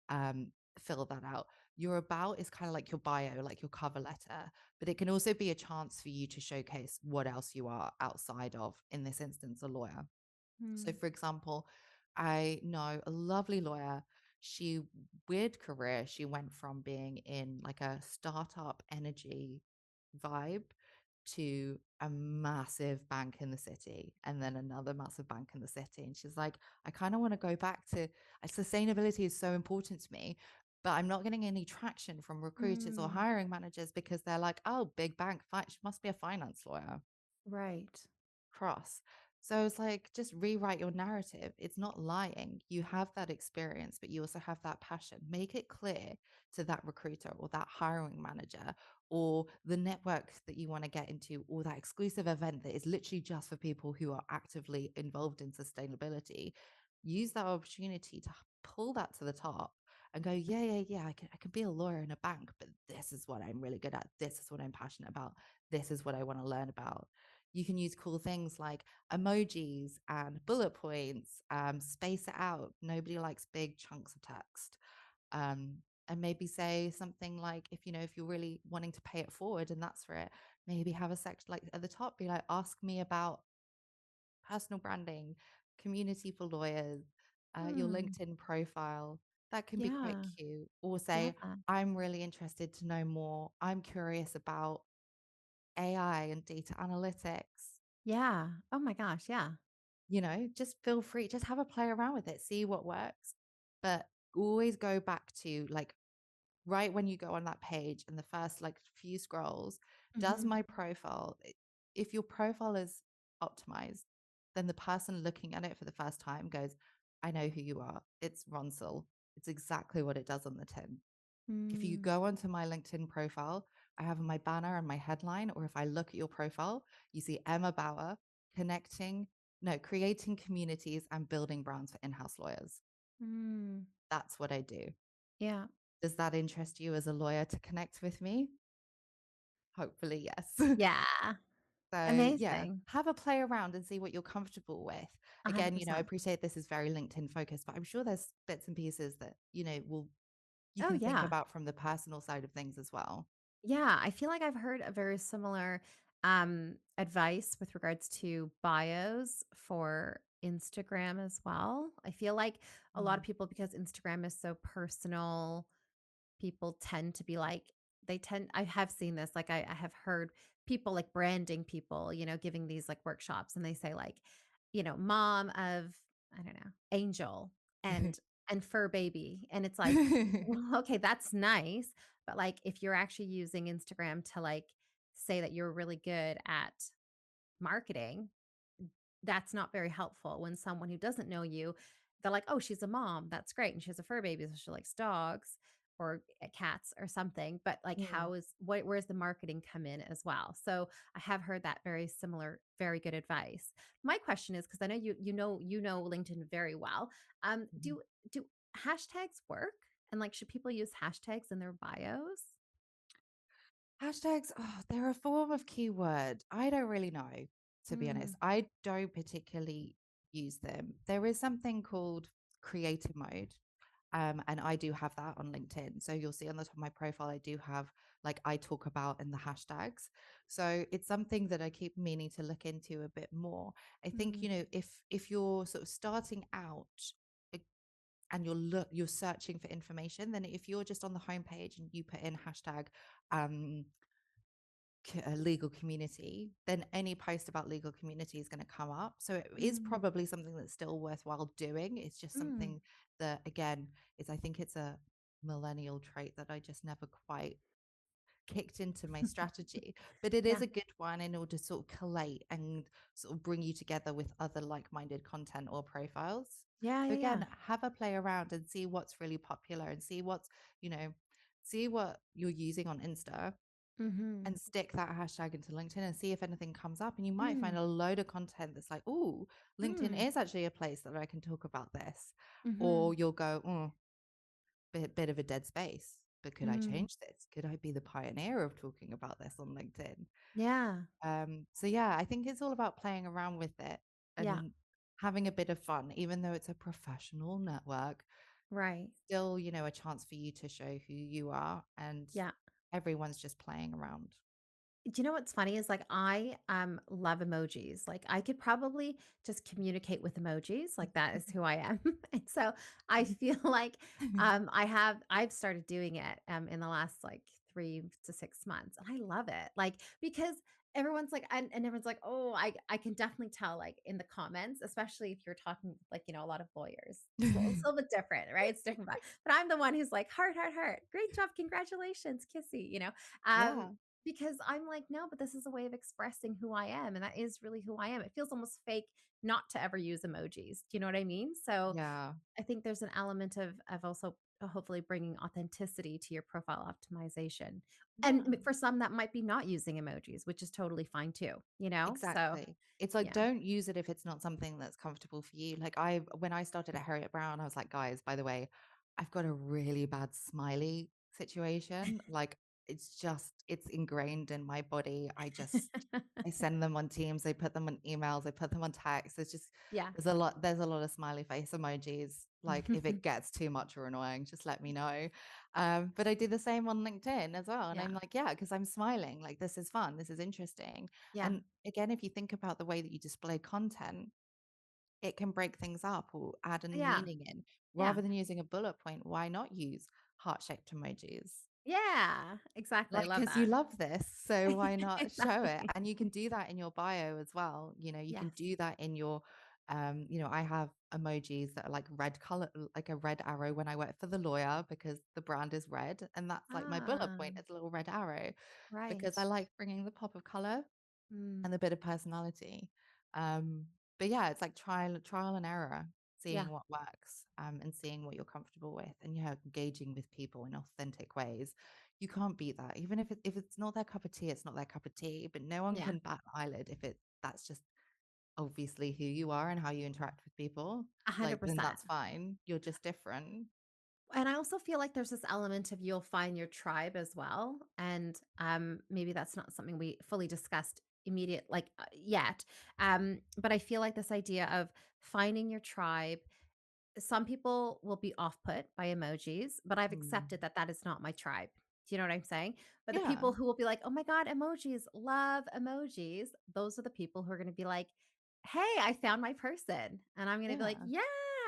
Um, Fill that out. Your about is kind of like your bio, like your cover letter, but it can also be a chance for you to showcase what else you are outside of, in this instance, a lawyer. So, Mm. for example, I know a lovely lawyer. She, weird career. She went from being in like a startup energy vibe to a massive bank in the city, and then another massive bank in the city. And she's like, I kind of want to go back to sustainability is so important to me, but I'm not getting any traction from recruiters or Mm. hiring managers because they're like, oh, big bank, she must be a finance lawyer. Right. Cross. So it's like, just rewrite your narrative. It's not lying. You have that experience, but you also have that passion. Make it clear to that recruiter or that hiring manager or the network that you want to get into, or that exclusive event that is literally just for people who are actively involved in sustainability. Use that opportunity to pull that to the top and go, yeah, I can be a lawyer in a bank, but this is what I'm really good at. This is what I'm passionate about. This is what I want to learn about. You can use cool things like emojis and bullet points, space it out. Nobody likes big chunks of text. Um, and maybe say something like, if you're really wanting to pay it forward and that's for it, maybe have a section like at the top, be like, ask me about personal branding, community for lawyers, your Mm. LinkedIn profile. That can be quite Yeah. cute. Or Love say, that. I'm really interested to know more. I'm curious about AI and data analytics. Yeah. Oh my gosh. Yeah. Just feel free, just have a play around with it, see what works. But always go back to like right when you go on that page and the first like few scrolls, does Mm-hmm. my profile, if your profile is optimized, then the person looking at it for the first time goes, I know who you are. It's Ronsel. It's exactly what it does on the tin. If you Mm, go onto my LinkedIn profile, I have my banner and my headline, or if I look at your profile, you see Emma Bauer creating communities and building brands for in-house lawyers. mm, That's what I do. yeah. Does that interest you as a lawyer to connect with me? Hopefully, yes. Yeah. So, yeah, Amazing. have a play around and see what you're comfortable with. Again, I 100%. appreciate this is very LinkedIn focused, but I'm sure there's bits and pieces that, you Oh, can think yeah. about from the personal side of things as well. Yeah, I feel like I've heard a very similar advice with regards to bios for Instagram as well. I feel like a lot Mm. of people, because Instagram is so personal, people tend to be like, I have seen this, like I have heard people like branding people, giving these like workshops and they say like, mom of, I don't know, Angel and fur baby. And it's like, well, okay, that's nice. But like if you're actually using Instagram to like say that you're really good at marketing, that's not very helpful when someone who doesn't know you, they're like, "Oh, she's a mom. That's great. And she has a fur baby, so she likes dogs or cats or something." But like Mm. where's the marketing come in as well? So I have heard that very similar, very good advice. My question is, because I know you know LinkedIn very well. Mhm. Do hashtags work? And like should people use hashtags in their bios? Hashtags, oh, they're a form of keyword. I don't really know, to be honest. Mm, I don't particularly use them. There is something called creative mode. And I do have that on LinkedIn. So you'll see on the top of my profile, I do have like I talk about in the hashtags. So it's something that I keep meaning to look into a bit more. I think, mm, if you're sort of starting out uh, and you're searching for information, then if you're just on the homepage and you put in hashtag um legal community, then any post about legal community is going to come up. So it is mm, probably something that's still worthwhile doing. It's just mm. something that, again, I think it's a millennial trait that I just never quite kicked into my strategy. But it is Yeah. a good one in order to sort of collate and sort of bring you together with other like-minded content or profiles. Yeah, So yeah, yeah. again, have a play around and see what's really popular and you know, see what you're using on Insta Mhm. and stick that hashtag into LinkedIn and see if anything comes up. And you might find Mm, a load of content that's like, oh, LinkedIn mm, is actually a place that I can talk about this. mhm, Or you'll go, oh, bit of a dead space. But could I mm. change this? Could I be the pioneer of talking about this on LinkedIn? Yeah, So yeah, I think it's all about playing around with it yeah, and having a bit of fun, even though it's a professional network, right. still, a chance for you to show who you are and Yeah. everyone's just playing around. Do you know what's funny is like I love emojis. Like I could probably just communicate with emojis. Like that is who I am. And so I feel like I've started doing it in the last like 3 to 6 months. And I love it. Like because everyone's like and everyone's like, oh, I can definitely tell like in the comments, especially if you're talking like, a lot of lawyers. It's a little bit different, right? It's different. But I'm the one who's like, heart, heart, heart. Great job. Congratulations. Kissy. Um, Yeah. because I'm like, no, but this is a way of expressing who I am. And that is really who I am. It feels almost fake not to ever use emojis. Do you know what I mean? So Yeah. I think there's an element of also hopefully bringing authenticity to your profile optimization. And Yeah. for some, that might be not using emojis, which is totally fine too, you know? So Exactly. It's like, yeah. don't use it if it's not something that's comfortable for you. Like when I started at Heriot Brown, I was like, guys, by the way, I've got a really bad smiley situation. Like it's ingrained in my body. I send them on Teams, I put them on emails, I put them on text. Yeah. There's a lot of smiley face emojis. Like if it gets too much or annoying, just let me know. But I do the same on LinkedIn as well. And Yeah. I'm like, yeah, because I'm smiling. Like this is fun. This is interesting. Yeah. And again, if you think about the way that you display content, it can break things up or add a Yeah. meaning in. Yeah. Rather than using a bullet point, why not use heart-shaped emojis? Yeah. Exactly. I Like, love because you that. love this, so why not show it? Exactly. And you can do that in your bio as well. You can Yes. do that in your, I have emojis that are like red color, like a red arrow when I work for the lawyer because the brand is red. And that's like my bullet Ah, point. It's a little red arrow because I right. like bringing the pop of color Mm. and a bit of personality. Um, but yeah, it's like trial and error. Yeah. seeing what works, and seeing what you're comfortable with, and engaging with people in authentic ways. You can't beat that. Even if it's not their cup of tea, it's not their cup of tea. But no one Yeah. can bat an eyelid if that's just obviously who you are and how you interact with people. Like, then 100%. that's fine. You're just different. And I also feel like there's this element of you'll find your tribe as well. And maybe that's not something we fully discussed yet. But I feel like this idea of finding your tribe, some people will be off put by emojis, but I've Mm. accepted that that is not my tribe. Do you know what I'm saying? But the Yeah, people who will be like, oh my God, emojis, love emojis, those are the people who are going to be like, hey, I found my person. And I'm going to be like, yeah,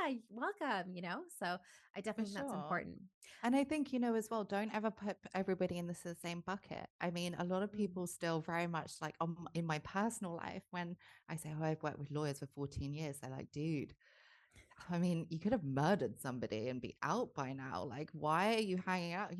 yeah, welcome. So I for definitely think that's sure. important. And I think, as well, don't ever put everybody in the same bucket. I mean, a lot of Mm. people still very much like in my personal life, when I say, oh, I've worked with lawyers for 14 years, they're like, dude, I mean, you could have murdered somebody and be out by now. Like, why are you hanging out?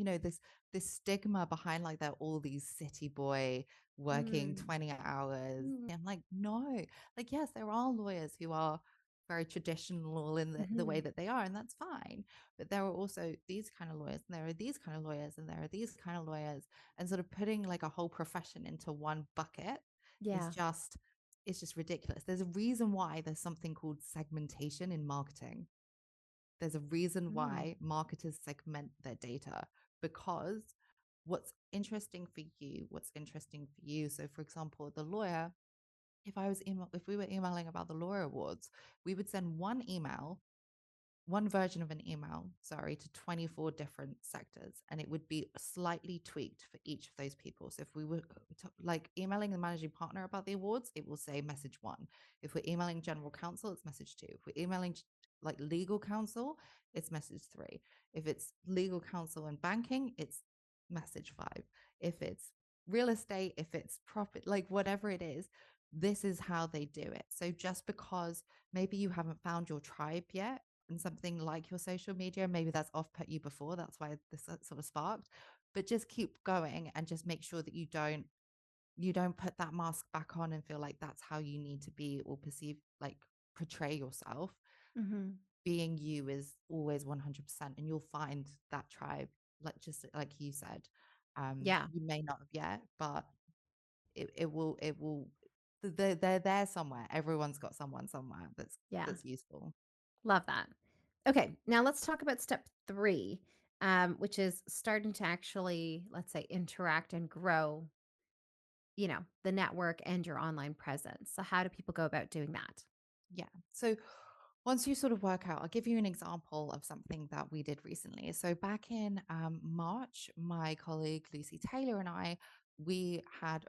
This stigma behind like they're all these city boy working Mm. 20 hours. Mm. I'm like, no. Like, yes, there are lawyers who are very traditional in the way Mhm. that they are, and that's fine. But there are also these kind of lawyers, and there are these kind of lawyers, and there are these kind of lawyers, and sort of putting like a whole profession into one bucket is Yeah. just it's just ridiculous. There's a reason why there's something called segmentation in marketing. There's a reason Mm. why marketers segment their data, because what's interesting for you. So for example, the lawyer, if we were emailing about the lawyer awards, we would send one version of an email, sorry, to 24 different sectors, and it would be slightly tweaked for each of those people. So if we were like emailing the managing partner about the awards, it will say message one. If we're emailing general counsel, it's message two. If we're emailing like legal counsel, it's message three. If it's legal counsel and banking, it's message five. If it's real estate, if it's profit, like whatever it is, this is how they do it. So just because maybe you haven't found your tribe yet, and something like your social media, maybe that's off put you before, that's why this sort of sparked, but just keep going and just make sure that you don't put that mask back on and feel like that's how you need to be or perceive, like portray yourself. Mhm. Being you is always 100%, and you'll find that tribe, like just like you said. Yeah. You may not have yet, but it will they're there somewhere. Everyone's got someone somewhere Yeah. that's useful. Love that. Okay, now let's talk about step 3, which is starting to actually, let's say, interact and grow, the network and your online presence. So how do people go about doing that? Yeah. So once you sort of work out, I'll give you an example of something that we did recently. So back in March, my colleague Lucy Taylor and we had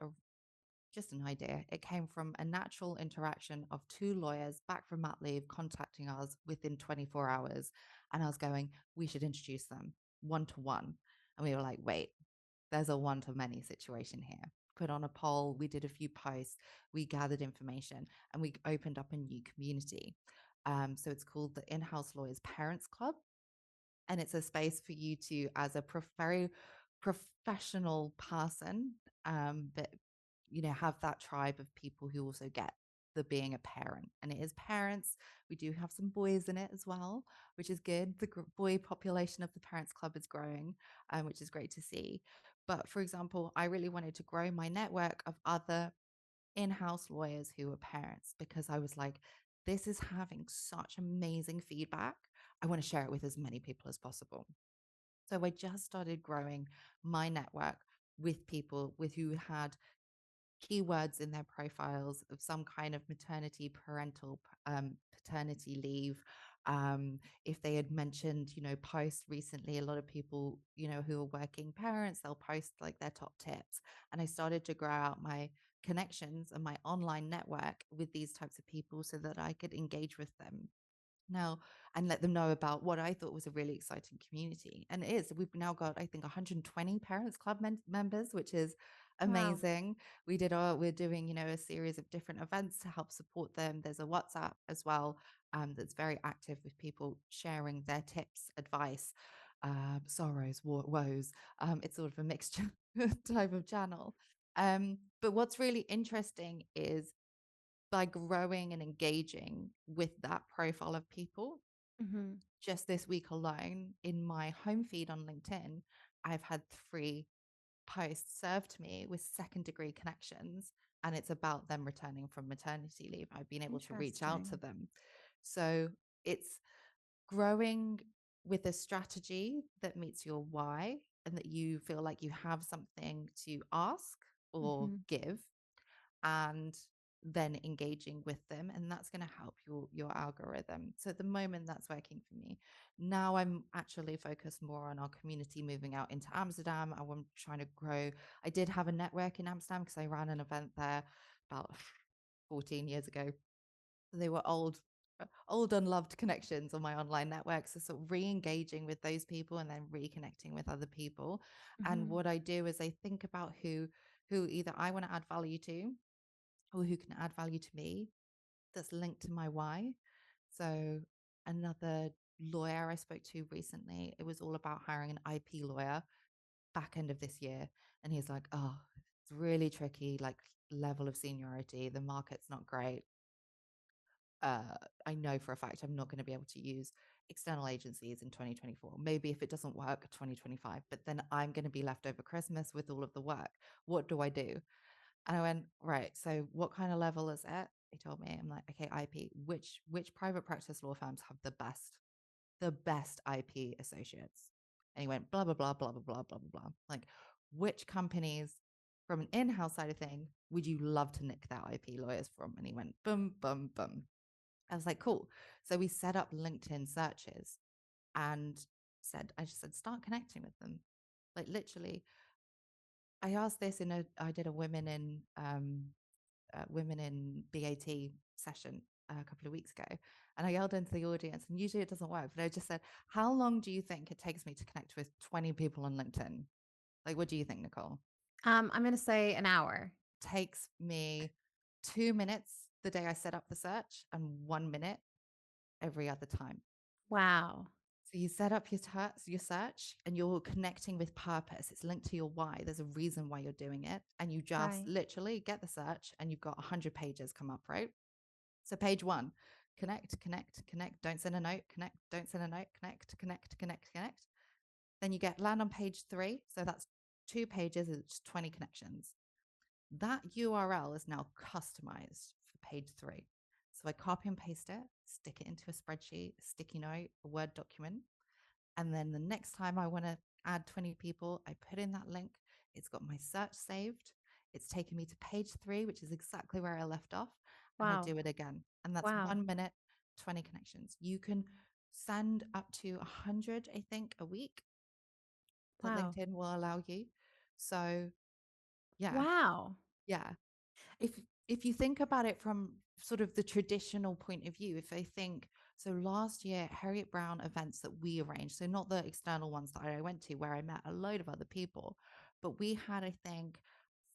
just an idea. It came from a natural interaction of two lawyers back from mat leave contacting us within 24 hours. And I was going, we should introduce them one to one. And we were like, wait, there's a one to many situation here. Put on a poll, we did a few posts, we gathered information, and we opened up a new community. So it's called the In-House Lawyers Parents Club, and it's a space for you to, as a very professional person, but have that tribe of people who also get the being a parent. And it is parents. We do have some boys in it as well, which is good. The boy population of the parents club is growing, which is great to see. But for example, I really wanted to grow my network of other in-house lawyers who are parents, because I was like, this is having such amazing feedback. I want to share it with as many people as possible. So I just started growing my network with people with who had keywords in their profiles of some kind of maternity, paternity leave. If they had mentioned, posts recently, a lot of people, who are working parents, they'll post like their top tips. And I started to grow out my connections and my online network with these types of people so that I could engage with them now and let them know about what I thought was a really exciting community. And it is. We've now got, I think, 120 Parents Club members, which is Wow. amazing. We're doing, a series of different events to help support them. There's a WhatsApp as well, that's very active with people sharing their tips, advice, sorrows, woes. It's sort of a mixture type of channel. But what's really interesting is by growing and engaging with that profile of people. Mm-hmm. Just this week alone, in my home feed on LinkedIn, I've had 3 posts served to me with second degree connections, and it's about them returning from maternity leave. I've been able to reach out to Interesting. them. So it's growing with a strategy that meets your why and that you feel like you have something to ask or Mm-hmm. give, and then engaging with them, and that's going to help your algorithm. So at the moment that's working for me. Now I'm actually focused more on our community moving out into Amsterdam. I'm trying to grow. I did have a network in Amsterdam because I ran an event there about 14 years ago. They were old unloved connections on my online network, so sort of re-engaging with those people and then reconnecting with other people. And Mm-hmm. what I do is I think about who either I want to add value to or who can add value to me that's linked to my why. So another lawyer I spoke to recently, it was all about hiring an IP lawyer back end of this year. And he's like, oh, it's really tricky, like level of seniority. The market's not great. I know for a fact I'm not going to be able to use external agencies in 2024. Maybe if it doesn't work, 2025, but then I'm going to be left over Christmas with all of the work. What do I do? And I went, right. So what kind of level is it? He told me. I'm like, okay, IP. Which private practice law firms have the best IP associates? And he went, blah, blah, blah, blah, blah, blah, blah, blah, blah. Like, which companies from an in-house side of thing would you love to nick their IP lawyers from? And he went, boom, boom, boom. I was like, cool. So we set up LinkedIn searches and I just said, start connecting with them. Like literally, I asked this I did a women in BAT session a couple of weeks ago, and I yelled into the audience, and usually it doesn't work, but I just said, how long do you think it takes me to connect with 20 people on LinkedIn? Like, what do you think, Nicole? I'm going to say an hour. Takes me 2 minutes the day I set up the search and 1 minute every other time. Wow. So you set up your search and you're connecting with purpose. It's linked to your why. There's a reason why you're doing it. And you just Right. literally get the search and you've got 100 pages come up, right? So page 1, connect, connect, connect. Don't send a note, connect, don't send a note, connect, connect, connect, connect. Then you land on page 3. So that's 2 pages, it's 20 connections. That URL is now customized for page 3. So I copy and paste it, stick it into a spreadsheet, a sticky note, a Word document. And then the next time I want to add 20 people, I put in that link. It's got my search saved. It's taken me to page 3, which is exactly where I left off. And I Wow. do it again. And that's Wow. 1 minute, 20 connections. You can send up to 100, I think, a week that Wow. LinkedIn will allow you. So, yeah, Wow. yeah. If you think about it from sort of the traditional point of view, if I think, so last year Heriot Brown events that we arranged, so not the external ones that I went to where I met a load of other people, but we had, I think,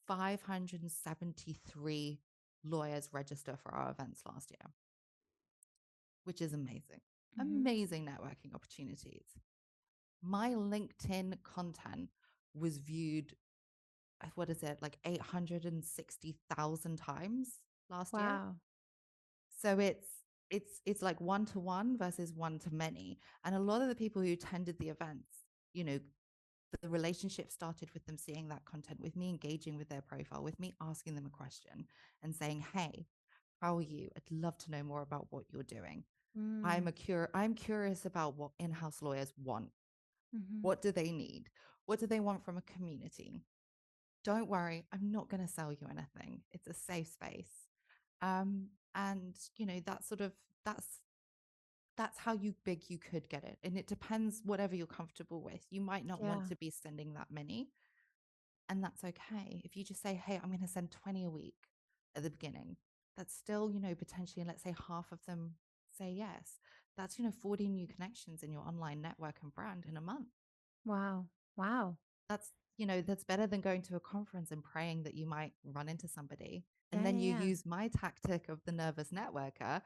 573 lawyers register for our events last year, which is amazing. Mm-hmm. Amazing networking opportunities. My LinkedIn content was viewed, what is it, like 860,000 times last year. Wow. So it's like one to one versus one to many. And a lot of the people who attended the events, you know, the relationship started with them seeing that content, with me engaging with their profile, with me asking them a question and saying, hey, how are you? I'd love to know more about what you're doing. Mm. I'm curious about what in-house lawyers want. Mm-hmm. What do they need? What do they want from a community? Don't worry, I'm not going to sell you anything. It's a safe space. And you know, that's how big you could get it. And it depends whatever you're comfortable with. You might not want Yeah. to be sending that many, and that's okay. If you just say, hey, I'm going to send 20 a week at the beginning, that's still, you know, potentially, let's say half of them say yes. That's, you know, 40 new connections in your online network and brand in a month. Wow. Wow. That's, you know, that's better than going to a conference and praying that you might run into somebody. And Yeah. then Yeah. you Yeah. use my tactic of the nervous networker.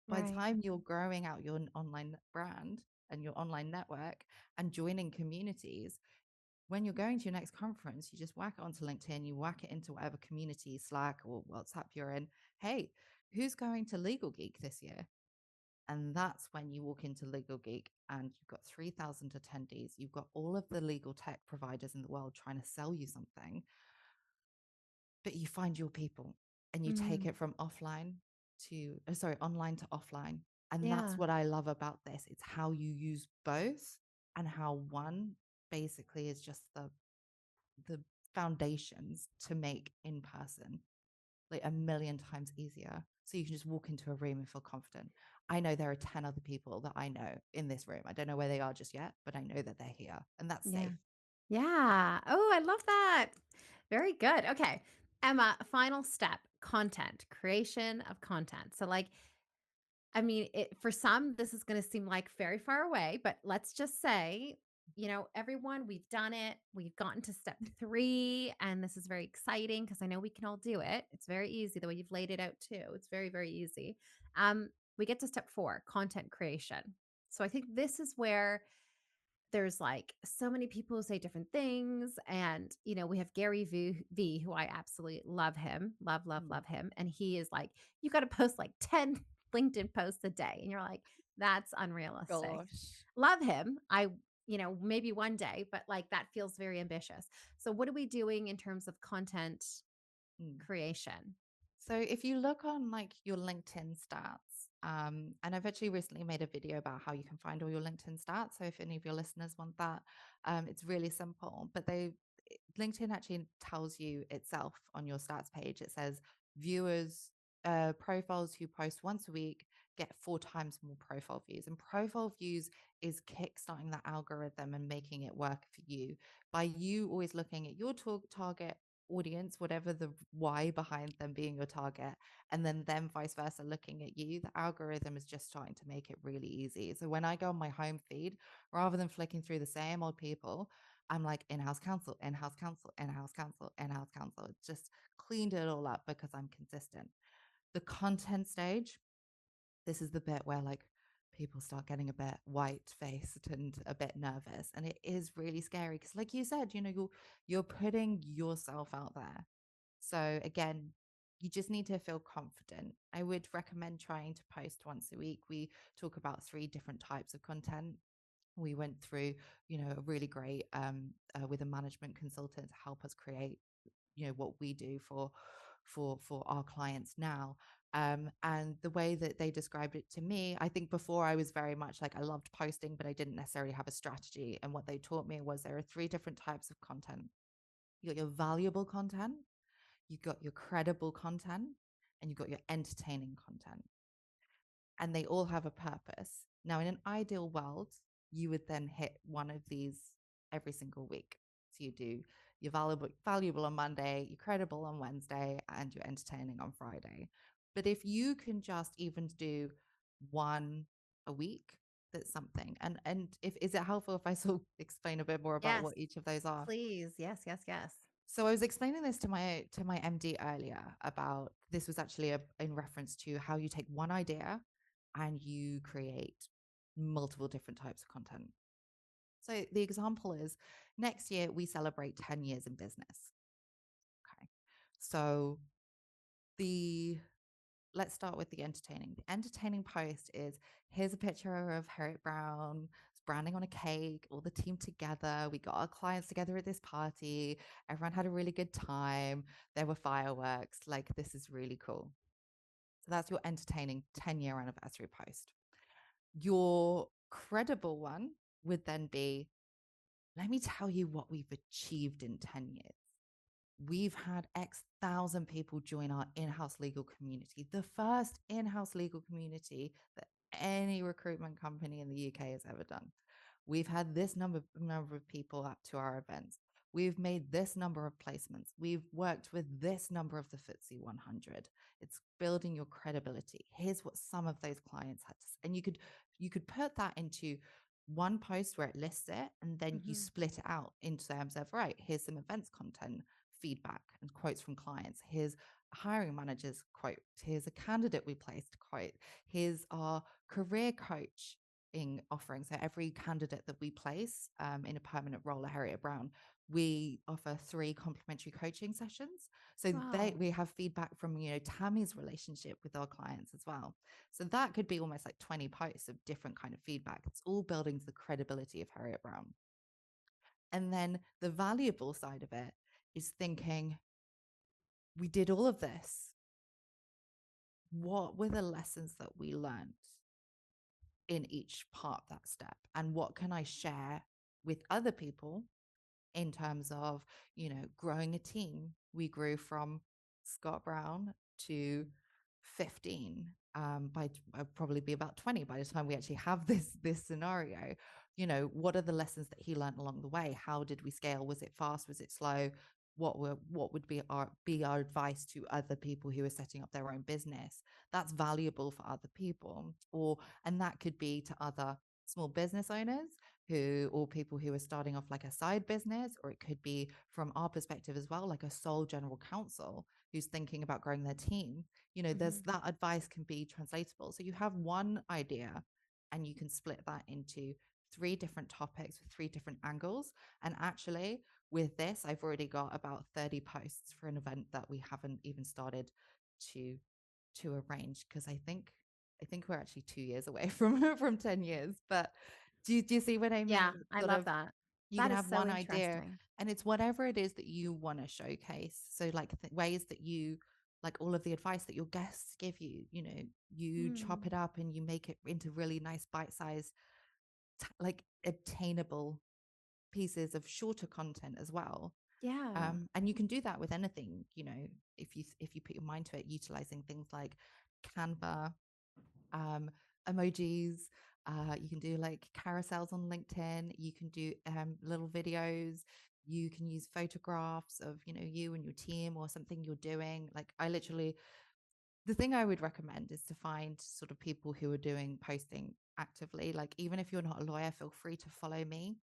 By the Right. time you're growing out your online brand and your online network and joining communities, when you're going to your next conference, you just whack it onto LinkedIn, you whack it into whatever community, Slack or WhatsApp you're in. Hey, who's going to Legal Geek this year? And that's when you walk into Legal Geek and you've got 3,000 attendees. You've got all of the legal tech providers in the world trying to sell you something, but you find your people and you take Mm, it from online to offline. And yeah. that's what I love about this. It's how you use both and how one basically is just the foundations to make in person like a million times easier. So you can just walk into a room and feel confident. I know there are 10 other people that I know in this room. I don't know where they are just yet, but I know that they're here and that's Yeah. safe. Yeah. Oh, I love that. Very good. Okay. Emma, final step, content, creation of content. So like I mean, for some this is going to seem like very far away, but let's just say, everyone, we've done it. We've gotten to step 3 and this is very exciting because I know we can all do it. It's very easy the way you've laid it out too. It's very very easy. We get to step 4, content creation. So I think this is where there's like so many people who say different things. And, we have Gary V, who I absolutely love him, love, love, Mm. love him. And he is like, you got to post like 10 LinkedIn posts a day. And you're like, that's unrealistic. Gosh. Love him. Maybe one day, but like that feels very ambitious. So, what are we doing in terms of content Mm. creation? So if you look on like your LinkedIn stats, and I've actually recently made a video about how you can find all your LinkedIn stats. So if any of your listeners want that, it's really simple. But LinkedIn actually tells you itself on your stats page. It says viewers, profiles who post once a week get 4 times more profile views. And profile views is kickstarting that algorithm and making it work for you by you always looking at your target audience, whatever the why behind them being your target, and then them vice versa looking at you. The algorithm is just starting to make it really easy. So when I go on my home feed, rather than flicking through the same old people, I'm like in-house counsel, in-house counsel, in-house counsel, in-house counsel. It's just cleaned it all up because I'm consistent. The content stage, this is the bit where like people start getting a bit white faced and a bit nervous, and it is really scary because like you said, you're putting yourself out there. So again, you just need to feel confident. I would recommend trying to post once a week. We talk about 3 different types of content. We went through a really great with a management consultant to help us create what we do for our clients now. And the way that they described it to me, I think before I was very much like I loved posting, but I didn't necessarily have a strategy. And what they taught me was there are 3 different types of content. You got your valuable content, you got your credible content, and you got your entertaining content. And they all have a purpose. Now, in an ideal world, you would then hit one of these every single week. So you do your valuable on Monday, your credible on Wednesday, and your entertaining on Friday. But if you can just even do one a week, that's something. And if is it helpful if I sort of explain a bit more about Yes, what each of those are? please. Yes, yes, yes. So I was explaining this to my MD earlier about this was actually in reference to how you take one idea and you create multiple different types of content. So the example is next year we celebrate 10 years in business. Okay. So the let's start with the entertaining. The entertaining post is here's a picture of Heriot Brown branding on a cake, all the team together. We got our clients together at this party. Everyone had a really good time. There were fireworks. Like, this is really cool. So that's your entertaining 10-year anniversary post. Your credible one would then be, let me tell you what we've achieved in 10 years. We've had X thousand people join our in-house legal community, the first in-house legal community that any recruitment company in the UK has ever done. We've had this number of people up to our events. We've made this number of placements. We've worked with this number of the FTSE 100. It's building your credibility. Here's what some of those clients had to say. And you could put that into one post where it lists it, and then you Mhm. split it out in terms of, right, here's some events content, feedback and quotes from clients. Here's a hiring manager's quote. Here's a candidate we placed quote. Here's our career coach offering. So every candidate that we place in a permanent role at Heriot Brown, we offer 3 complimentary coaching sessions. So Wow. we have feedback from, Tammy's relationship with our clients as well. So that could be almost like 20 posts of different kind of feedback. It's all building the credibility of Heriot Brown. And then the valuable side of it is thinking, we did all of this. What were the lessons that we learned in each part of that step? And what can I share with other people in terms of, growing a team? We grew from Scott Brown to 15. By probably be about 20 by the time we actually have this scenario. What are the lessons that he learned along the way? How did we scale? Was it fast? Was it slow? What would be our advice to other people who are setting up their own business? That's valuable for other people, and that could be to other small business owners or people who are starting off like a side business, or it could be from our perspective as well, like a sole general counsel who's thinking about growing their team. There's that advice can be translatable. So you have one idea and you can split that into 3 different topics with 3 different angles. And actually with this, I've already got about 30 posts for an event that we haven't even started to arrange, because I think we're actually 2 years away from 10 years. But do you see what I mean? Yeah, It's I sort love of, that. you That can is have so one idea, interesting. and it's whatever it is that you want to showcase. So like ways that you, like all of the advice that your guests give you, you chop it up and you make it into really nice bite-sized, like attainable pieces of shorter content as well. Yeah. And you can do that with anything, if you put your mind to it, utilizing things like Canva, emojis. You can do like carousels on LinkedIn. You can do little videos. You can use photographs of, you and your team or something you're doing. Like the thing I would recommend is to find sort of people who are doing posting actively. Like even if you're not a lawyer, feel free to follow me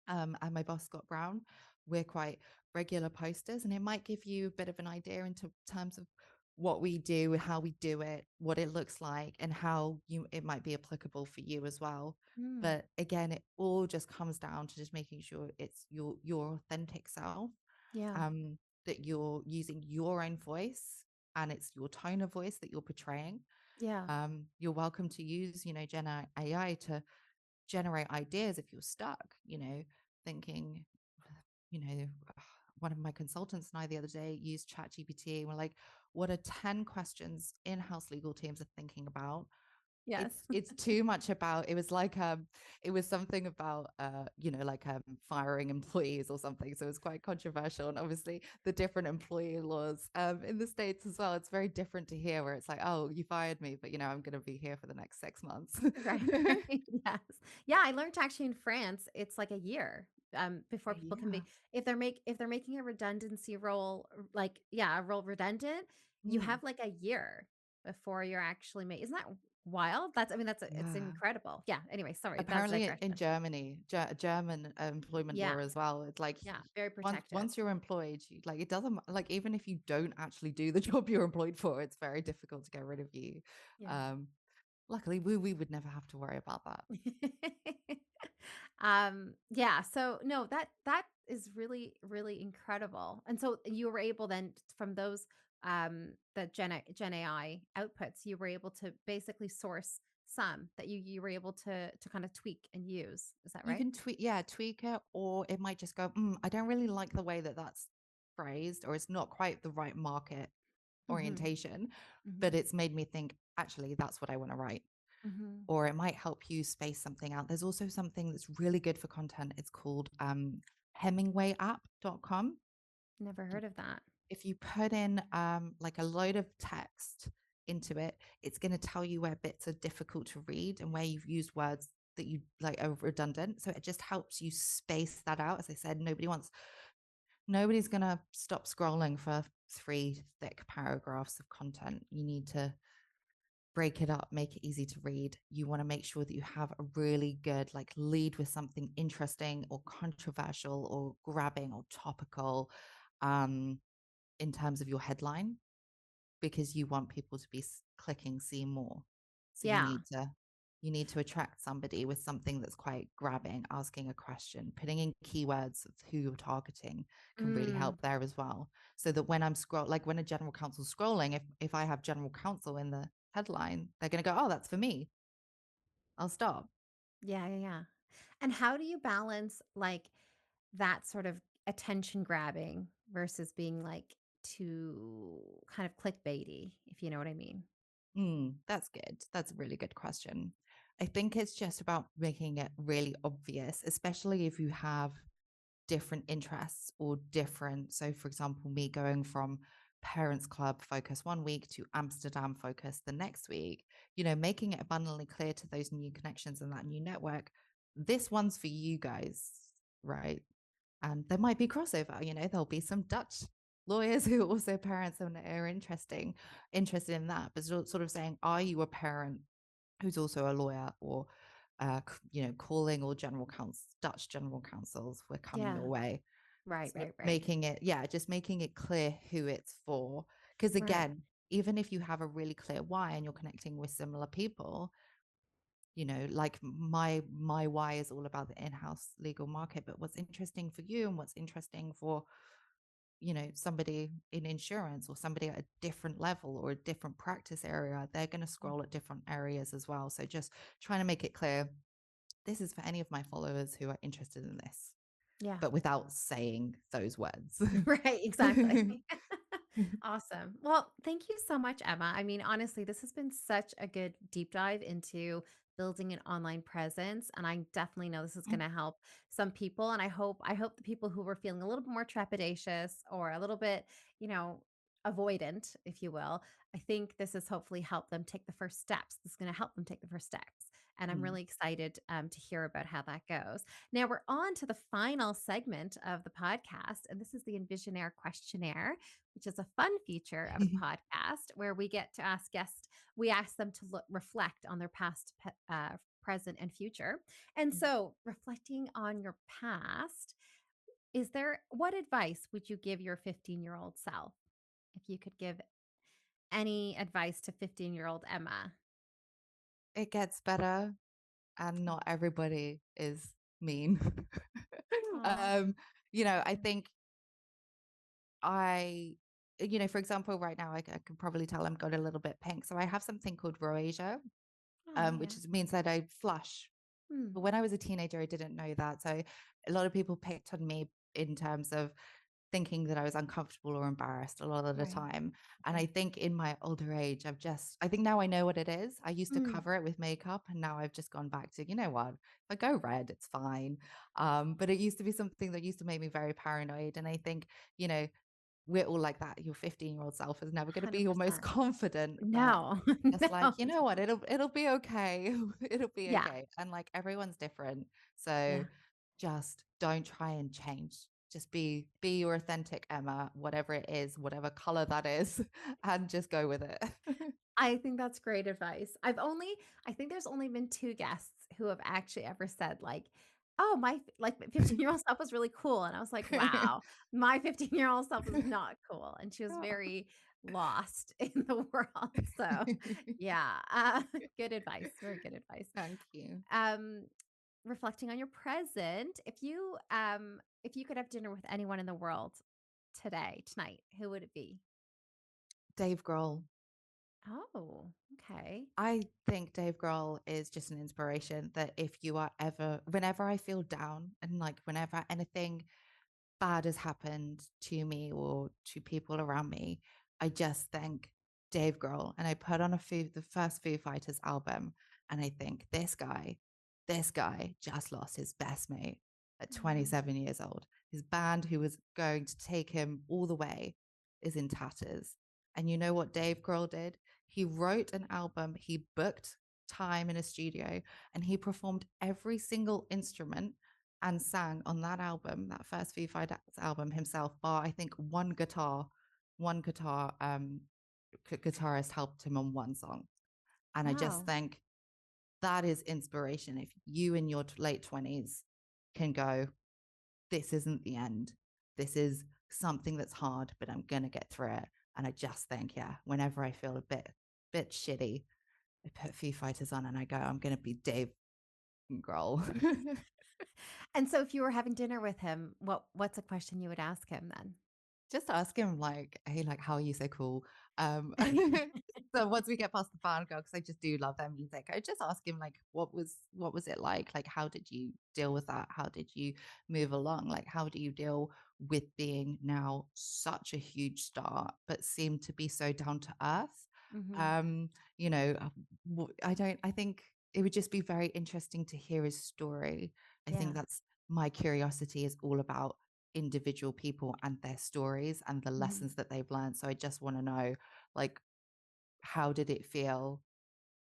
and my boss, Scott Brown. We're quite regular posters, and it might give you a bit of an idea into terms of what we do, how we do it, what it looks like, and how it might be applicable for you as well. But again, it all just comes down to just making sure it's your authentic self, Yeah. that you're using your own voice and it's your tone of voice that you're portraying. Yeah. You're welcome to use, Gen AI to generate ideas if you're stuck, thinking, you know, one of my consultants and I the other day used ChatGPT and we're like, what are 10 questions in-house legal teams are thinking about? Yes. It's too much about, it was like it was something about like firing employees or something. So it was quite controversial. And obviously the different employee laws in the States as well, it's very different to here, where it's like, oh, you fired me, but I'm going to be here for the next 6 months. Right. Yes. Yeah, I learned actually in France, it's like a year before people can Yeah. be, if they're making a redundancy role, like, yeah, a role redundant, you Mm. have like a year before you're actually made. Isn't that wild? It's Yeah. incredible. Yeah. Anyway, sorry, that's a Apparently in digression. Germany, German employment Yeah. law as well. It's like Yeah. Very once protective. once you're employed, like it doesn't, like even if you don't actually do the job you're employed for, it's very difficult to get rid of you. Yeah. Um, Luckily, we would never have to worry about that. Yeah, so no, that is really, really incredible. And so you were able then from those the Gen AI outputs, you were able to basically source some that you were able to kind of tweak and use. Is that You right? can tweak it, or it might just go, I don't really like the way that that's phrased, or it's not quite the right market Mm-hmm. orientation, but Mm-hmm. it's made me think, actually, that's what I want to write. Mm-hmm. Or it might help you space something out. There's also something that's really good for content. It's called HemingwayApp.com. Never heard of that. If you put in like a load of text into it, it's going to tell you where bits are difficult to read and where you've used words that you like are redundant. So it just helps you space that out. As I said, nobody's going to stop scrolling for 3 thick paragraphs of content. You need to break it up, make it easy to read. You want to make sure that you have a really good, like, lead with something interesting or controversial or grabbing or topical in terms of your headline, because you want people to be clicking see more. So you Yeah. need to You need to attract somebody with something that's quite grabbing, asking a question, putting in keywords of who you're targeting can really Mm, help there as well. So that when I'm like when a general counsel's scrolling, if I have general counsel in the headline, they're going to go, oh, that's for me. I'll stop. yeah, yeah, yeah. And how do you balance like that sort of attention grabbing versus being like too kind of clickbaity, if you know what I mean? That's good. That's a really good question. I think it's just about making it really obvious, especially if you have different interests or different. So, for example, me going from Parents Club focus one week to Amsterdam focus the next week, making it abundantly clear to those new connections and that new network, this one's for you guys, right? And there might be crossover, there'll be some Dutch lawyers who are also parents and are interested in that, but sort of saying, are you a parent who's also a lawyer, or calling all Dutch general counsels, we're coming Yeah. your way. Right, So right, right. just making it clear who it's for. Because Right. again, even if you have a really clear why and you're connecting with similar people, like my why is all about the in-house legal market, but what's interesting for you and what's interesting for somebody in insurance or somebody at a different level or a different practice area, they're going to scroll at different areas as well. So just trying to make it clear, this is for any of my followers who are interested in this, Yeah. but without saying those words. Right, exactly. Awesome. Well, thank you so much, Emma. I mean, honestly, this has been such a good deep dive into building an online presence, and I definitely know this is going to help some people. And I hope the people who were feeling a little bit more trepidatious or a little bit, you know, avoidant, if you will, I think this has hopefully helped them take the first steps. This is going to help them take the first steps. And I'm really excited to hear about how that goes. Now we're on to the final segment of the podcast, and this is the EnvisionAir questionnaire, which is a fun feature of the podcast where we get to ask guests, we ask them to reflect on their past, present, and future. And so, reflecting on your past, what advice would you give your 15-year-old self? If you could give any advice to 15-year-old Emma. It gets better, and not everybody is mean. Aw. um, I think I, for example, right now, I can probably tell I'm got a little bit pink. So I have something called rosacea, Oh, yeah. which means that I flush. Hmm. But when I was a teenager, I didn't know that. So a lot of people picked on me in terms of thinking that I was uncomfortable or embarrassed a lot of the Right. time. And I Right. think in my older age, I think now I know what it is. I used to Mm. cover it with makeup, and now I've just gone back to, you know what, if I go red, it's fine. But it used to be something that used to make me very paranoid. And I think, you know, we're all like that. Your 15-year-old self is never going to be your most 100%. confident, but No, just no. like, you know what, it'll be okay. It'll be Yeah. okay. And like everyone's different. So Yeah. just don't try and change. Just be your authentic Emma, whatever it is, whatever color that is, and just go with it. I think that's great advice. I think there's only been 2 guests who have actually ever said like, "Oh, my 15-year-old self was really cool." And I was like, "Wow, my 15-year-old self was not cool." And she was very lost in the world. So, yeah, good advice. Very good advice. Thank you. Um, reflecting on your present, if you could have dinner with anyone in the world tonight, who would it be? Dave Grohl. Oh, okay. I think Dave Grohl is just an inspiration that if you are ever, whenever I feel down and like whenever anything bad has happened to me or to people around me, I just think Dave Grohl, and I put on the first Foo Fighters album, and I think this guy just lost his best mate at Mm. 27 years old. His band, who was going to take him all the way, is in tatters. And you know what Dave Grohl did? He wrote an album, he booked time in a studio, and he performed every single instrument and sang on that album, that first Foo Fighters album himself, bar I think one guitarist helped him on one song. And I just Wow. think that is inspiration. If you in your late 20s can go, this isn't the end. This is something that's hard, but I'm going to get through it. And I just think, yeah, whenever I feel a bit shitty, I put Foo Fighters on and I go, I'm going to be Dave Grohl. And so if you were having dinner with him, what's a question you would ask him then? Just ask him like, hey, like, how are you so cool? Um, so once we get past the fan girl, because I just do love their music, I just ask him like, what was it like? Like, how did you deal with that? How did you move along? Like, how do you deal with being now such a huge star, but seem to be so down to earth? Mhm. Um, you know, I think it would just be very interesting to hear his story. I think Yeah. that's my curiosity is all about individual people and their stories and the Mhm. lessons that they've learned. So I just want to know, like, how did it feel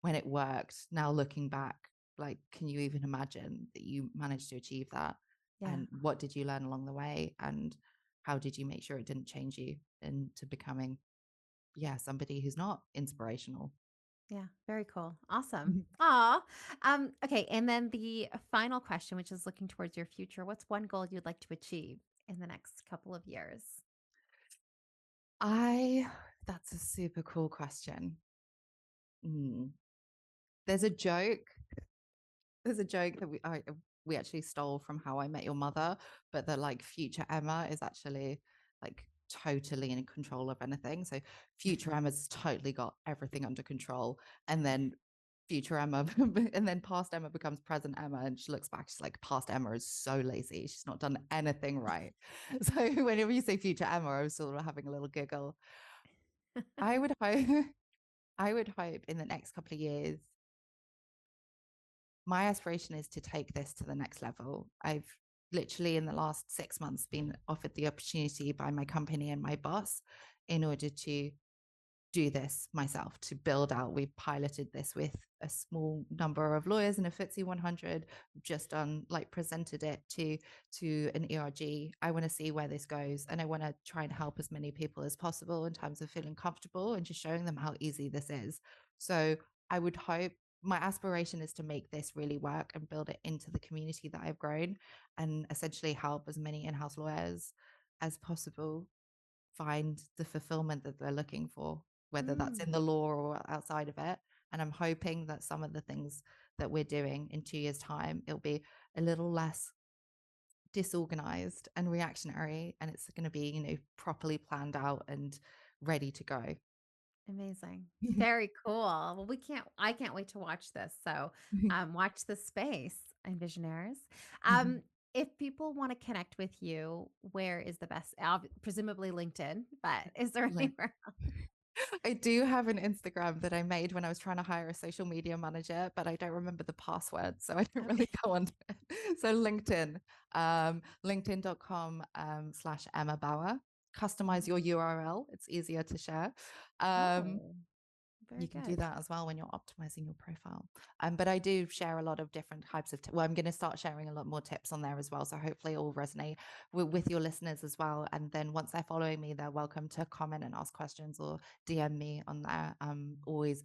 when it worked? Now looking back, like, can you even imagine that you managed to achieve that? Yeah. And what did you learn along the way? And how did you make sure it didn't change you into becoming, somebody who's not inspirational? Yeah. Very cool. Awesome. Aw. Okay. And then the final question, which is looking towards your future. What's one goal you'd like to achieve in the next couple of years? That's a super cool question. Mm. There's a joke There's a joke that we actually stole from How I Met Your Mother, but that like future Emma is actually like totally in control of anything. So future Emma's totally got everything under control, and then future Emma and then past Emma becomes present Emma, and she looks back, she's like, past Emma is so lazy, she's not done anything right. So whenever you say future Emma, I was sort of having a little giggle. I would hope I would hope in the next couple of years, my aspiration is to take this to the next level. I've literally in the last 6 months been offered the opportunity by my company and my boss in order to do this myself, to build out. We've piloted this with a small number of lawyers in a FTSE 100, just done like presented it to an ERG. I want to see where this goes, and I want to try and help as many people as possible in terms of feeling comfortable and just showing them how easy this is. So I would hope, my aspiration is to make this really work and build it into the community that I've grown, and essentially help as many in-house lawyers as possible find the fulfillment that they're looking for, whether that's in Mm, the law or outside of it. And I'm hoping that some of the things that we're doing in 2 years' time, it'll be a little less disorganized and reactionary, and it's going to be, properly planned out and ready to go. amazing. Very cool. Well, I can't wait to watch this. So, watch the space, Envisionaires. Um, if people want to connect with you, where is the best? Presumably LinkedIn, but is there Like, anywhere? I do have an Instagram that I made when I was trying to hire a social media manager, but I don't remember the password, so I don't really Okay. go on to it. So LinkedIn, linkedin.com slash Emma Bauer. Customize your URL. It's easier to share. Um, Oh, very you can do good. that as well when you're optimizing your profile. But I do share a lot of different types of, well, I'm going to start sharing a lot more tips on there as well. So hopefully it will resonate with your listeners as well. And then once they're following me, they're welcome to comment and ask questions or DM me on there. Always,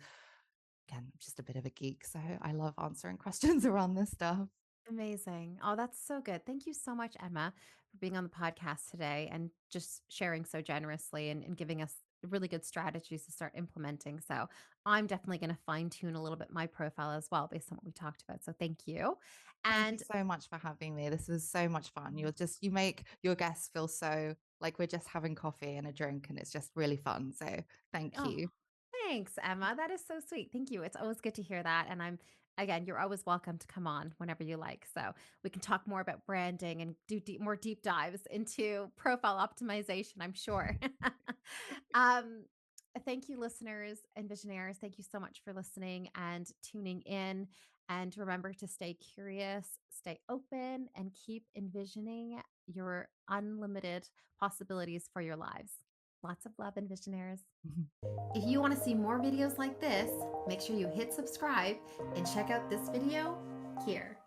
again, just a bit of a geek. So I love answering questions around this stuff. Amazing. Oh, that's so good. Thank you so much, Emma, for being on the podcast today and just sharing so generously and giving us really good strategies to start implementing. So I'm definitely going to fine tune a little bit my profile as well based on what we talked about. So thank you. Thank you And so much for having me. This was so much fun. You make your guests feel so like we're just having coffee and a drink, and it's just really fun. So thank oh, you. thanks, Emma. That is so sweet. Thank you. It's always good to hear that. And again, you're always welcome to come on whenever you like. So we can talk more about branding and do more deep dives into profile optimization, I'm sure. um, thank you, listeners and visionaries. Thank you so much for listening and tuning in. And remember to stay curious, stay open, and keep envisioning your unlimited possibilities for your lives. Lots of love, envisionaries. If you want to see more videos like this, make sure you hit subscribe and check out this video here.